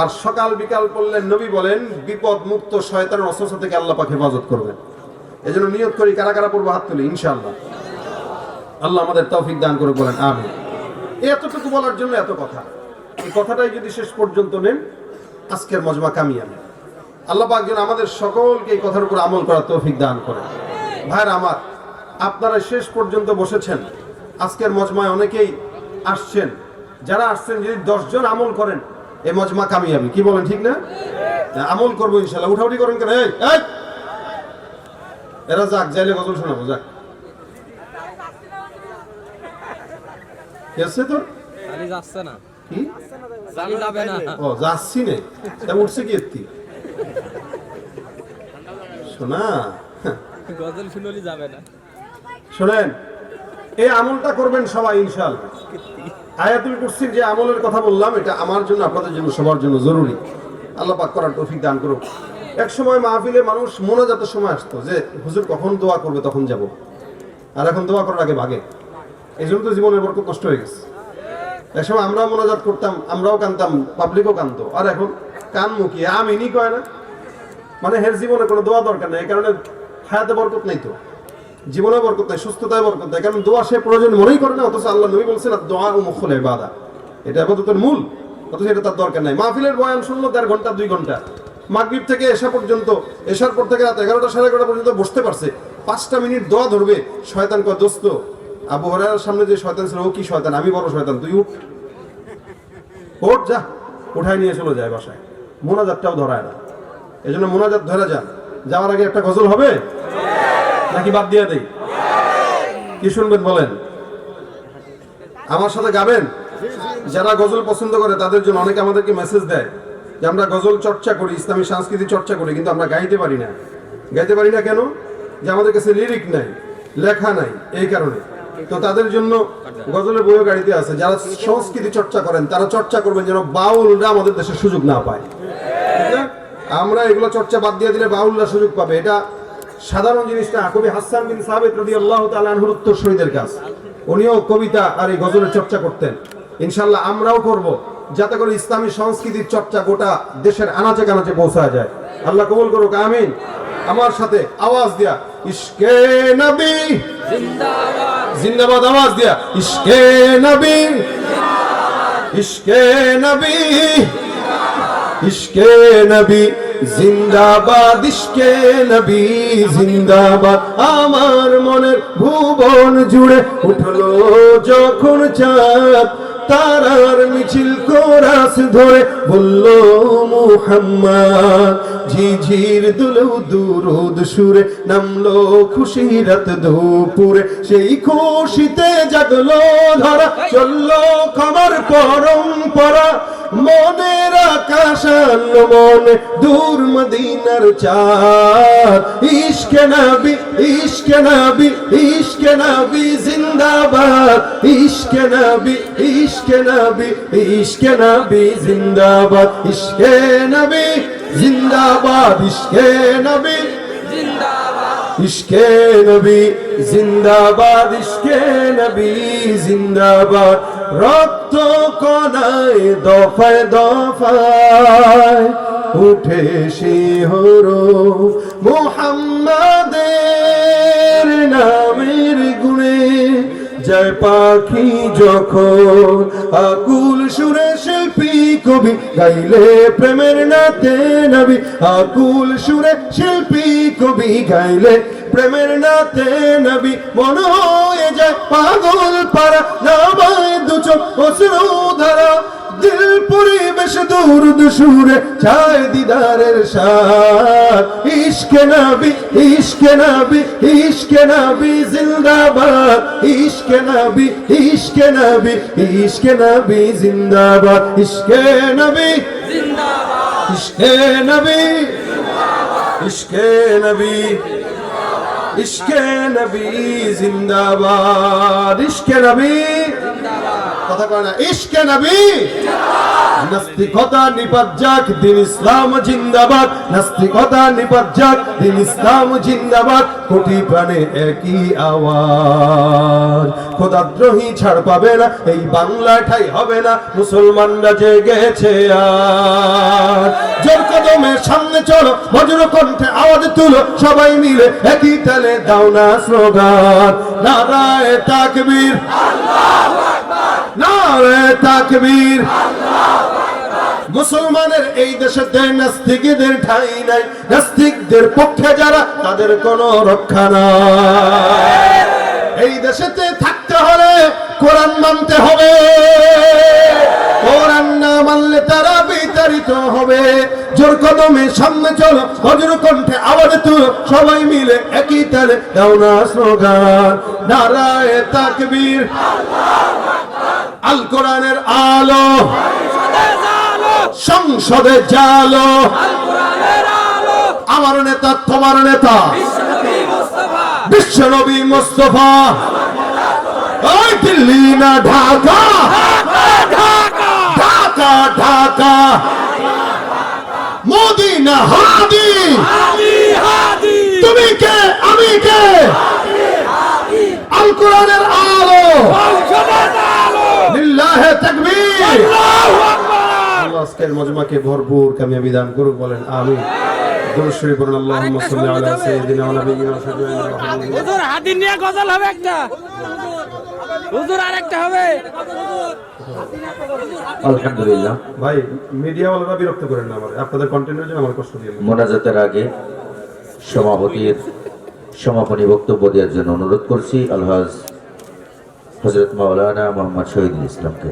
আর সকাল বিকাল পড়লেন নবী বলেন বিপদ মুক্ত, শয়তানের ওয়াসওয়াসা থেকে আল্লাহ পাক হেফাজত করবেন। এজন্য নিয়ত করি, কারা কারা পড়বো হাত তুলি ইনশাআল্লাহ। আল্লাহ আমাদের তৌফিক দান করে, বলেন আমিন। এতটুকু বলার জন্য এত কথা, এই কথাটাই যদি শেষ পর্যন্ত নেন আজকের মজমা কামিয়াবি। আল্লাহ পাক যেন আমাদের সকলকে এই কথার উপর আমল করার তৌফিক দান করেন। ভাইরা আমার, আপনারা শেষ পর্যন্ত বসেছেন, আজকের মজমায় অনেকেই আসছেন, যারা আসছেন যদি 10 জন আমল করেন এই মজমা কামিয়াবি। কি বলেন, ঠিক না? আমল করবো ইনশাআল্লাহ। উঠাউঠি করেন কেন? এই এরা যাক, যাইলে গজল শোনাবো, যাক। কেসে তোর আলি যাচ্ছে না, কি আলি যাবে না। ও যাচ্ছি নে, তা উঠছে কি এত্তি শোনা, গজল শুনলি যাবে না। শোনেন এই আমলটা করবেন সবাই ইনশাআল্লাহ। আয়াতুল কুরসির যে আমলের কথা বললাম এটা আমার জন্য, আপনাদের জন্য, সবার জন্য জরুরি। আল্লাহ পাক করার তৌফিক দান করুক। এক সময় মাহফিলে মানুষ মোনাজাতের সময় আসতো যে হুজুর কখন দোয়া করবে তখন যাব, আর এখন দোয়া করার আগে ভাগে। এই জন্য তো জীবনের বরকত নষ্ট হয়ে গেছে। এক সময় আমরাও মোনাজাত করতাম, আমরাও কানতাম, পাবলিকও কানতো, আর এখন কান মুখী আমিনই কয় না। মানে হের জীবনে কোনো দোয়া দরকার নেই, এই কারণে হায়াতে বরকত নেই, তো জীবনে বরকত নাই, সুস্থতায় বরকত নাই, কারণ দোয়া সে প্রয়োজন মনেই করে না। অথচ আল্লাহ নবী বলছেন দোয়া ও মুখল ইবাদা, এটা ইবাদতের মূল, অথচ এটা তার দরকার নাই। মাহফিলের বয়ান শুনলো 1.5 ঘন্টা 2 ঘন্টা, মাগরিব থেকে এশা পর্যন্ত, এশার পর থেকে রাত 11টা 11:30 পর্যন্ত বসতে পারছে, 5টা মিনিট দোয়া ধরবে। শয়তান কয় দোস্ত, আবু হুরায়রার সামনে যে শয়তান ছিল ও কি শয়তান, আমি বড় শয়তান, তুই ওঠ যা, উঠায় নিয়ে চলে যায় বাসায়। মোনাজাতটাও ধরায় না। এই জন্য মোনাজাত ধরে যান। যাওয়ার আগে একটা গজল হবে নাকি বাদ দিয়ে দেই? কি শুনবেন বলেন? আমার সাথে গাবেন? যারা গজল পছন্দ করে তাদের জন্য অনেকে আমাদেরকে মেসেজ দেয় যে আমরা গজল চর্চা করি, ইসলামী সংস্কৃতি চর্চা করি, কিন্তু আমরা গাইতে পারি না। গাইতে পারি না কেন? যে আমাদের কাছে লিরিক নাই, লেখা নাই, এই কারণে। তো তাদের জন্য গজলের বইও গাড়িতে আছে। যারা সংস্কৃতি চর্চা করেন তারা চর্চা করবেন যেন বাউলরা আমাদের দেশে সুযোগ না পায়। ঠিক না? আমরা এগুলো চর্চা বাদ দিয়ে দিলে বাউলরা সুযোগ পাবে, এটা সাধারণ জিনিস না। কবি হাসান বিন সাবিত রাদিয়াল্লাহু তাআলা আনহুর উত্তরসূরিদের কাজ, উনিও কবিতা আর এই গজলের চর্চা করতেন। ইনশাআল্লাহ আমরাও করব, যাতে করে ইসলামী সংস্কৃতির চর্চা গোটা দেশের আনাচে কানাচে পৌঁছা যায়। আল্লাহ কবুল করুক, আমিন। আমার সাথে আওয়াজ দিয়া ইশকে নবী জিন্দাবাদ, জিন্দাবাদ আওয়াজ দিয়া ইশকে নবী জিন্দাবাদ, ইশকে নবী ইশকে নবী জিন্দাবাদ, ইশকে নবী জিন্দাবাদ। আমার মনের ভুবন জুড়ে উঠলো যখন চাঁদ, তারার মিছিল কোরাস ধরে বলল মুহাম্মদ। ঝিঝির দুলেও দুরুদ সুরে নামলো খুশি রাত দুপুরে, সেই খুশিতে জাগলো ধরা, চললো খবর পরম্পরা। মনের আকাশ আনলো মনে দূর মদিনার চাঁদ। ইশকে নবী ইশকে নবী ইশকে নবী জিন্দাবাদ, ইশকে নবী ইশকে নবী ইশকে নবী জিন্দাবাদ, ইশকে নবী জিন্দাবাদ, ইশকে নবী জিন্দাবাদ, ইশকে নবী জিন্দাবাদ, ইশকে নবী জিন্দাবাদ। রক্ত কণায় দফায় দফায় উঠে শিহরণ, মুহাম্মাদের নামের গুণে যায় পাখি যখন। আকুল সুরে শিল্পী কবি গাইলে প্রেমের নাতে নবী, আকুল সুরে শিল্পী কবি গাইলে প্রেমের নাতে নবী। মনে হয়ে যায় পাগল পারা, নামায় দুচোখ অশ্রু ধারা। দিল পরিবেশ দুরুদ সুরে চায় দিদারের সাথ। ইশকে নবী ইশকে নবী ইশকে নবী জিন্দাবাদ, ইশকে নবী ইশকে নবী ইশকে নবী জিন্দাবাদ, ইশকে নবী জিন্দাবাদ, ইশকে নবী ইশকে নবী ইশকে নবী জিন্দাবাদ, ইশকে নবী কথা কয় না, ইশকে নবী। নাস্তিকতা নিপাত যাক, দিন ইসলাম জিন্দাবাদ, নাস্তিকতা নিপাত যাক, দিন ইসলাম জিন্দাবাদ। কোটি প্রাণে একই আওয়াজ, খোদাদ্রোহী ছাড় পাবে না, এই বাংলা ঠাই হবে না, মুসলমানরা জেগেছে আর। জোর কদমে সামনে চলো, বজ্র কণ্ঠে আওয়াজ তুলো, সবাই মিলে একই তালে দাও না স্লোগান। নারায়ে তাকবীর, আল্লাহু আকবার, নারায়ে তাকবীর, আল্লাহু আকবার। মুসলমানের এই দেশে নাস্তিকদের ঠাঁই নাই, নাস্তিকদের পক্ষে যারা তাদের কোনো রক্ষা নাই। এই দেশেতে থাকতে হলে কোরআন মানতে হবে, কোরআন না মানলে তারা বিতাড়িত হবে। জোর কদমে সামনে চলো, বজ্র কণ্ঠে আওয়াজ তুলো, সবাই মিলে একই তালে দাও না স্লোগান। নারায়ে তাকবীর, আল্লাহু আকবার। আল কোরআনের আলো সংসদে জালো, আল কোরআনের আলো। আমার নেতা তোমার নেতা বিশ্বনবী মুস্তাফা, ওই দিল্লি না ঢাকা, ঢাকা ঢাকা, মোদি না হাদি, তুমি কে আমি কে, আল কোরআনের আলো, লিল্লাহে তাকবীর। আল্লাহ আজকের মজমাকে ভরপুর কামিয়াবি দান করুক, বলেন আমিন। দুরূদ শরীফ পড়ুন, আল্লাহুম্মা সাল্লি আলা সাইয়্যিদিনা ওয়া নাবিয়্যিনা মুহাম্মাদিন। হুজুর হাদিন নিয়ে গজল হবে একটা, হুজুর আরেকটা হবে। আলহামদুলিল্লাহ। ভাই মিডিয়া ওয়ালারা বিরক্ত করেন না, আমার আপনাদের কন্টেন্টের জন্য আমার কষ্ট দিয়ে মোনাজাতের আগে সভাপতির সমাপনী বক্তব্য দেওয়ার জন্য অনুরোধ করছি আলহাজ হযরত মাওলানা মোহাম্মদ শহীদুল ইসলামকে।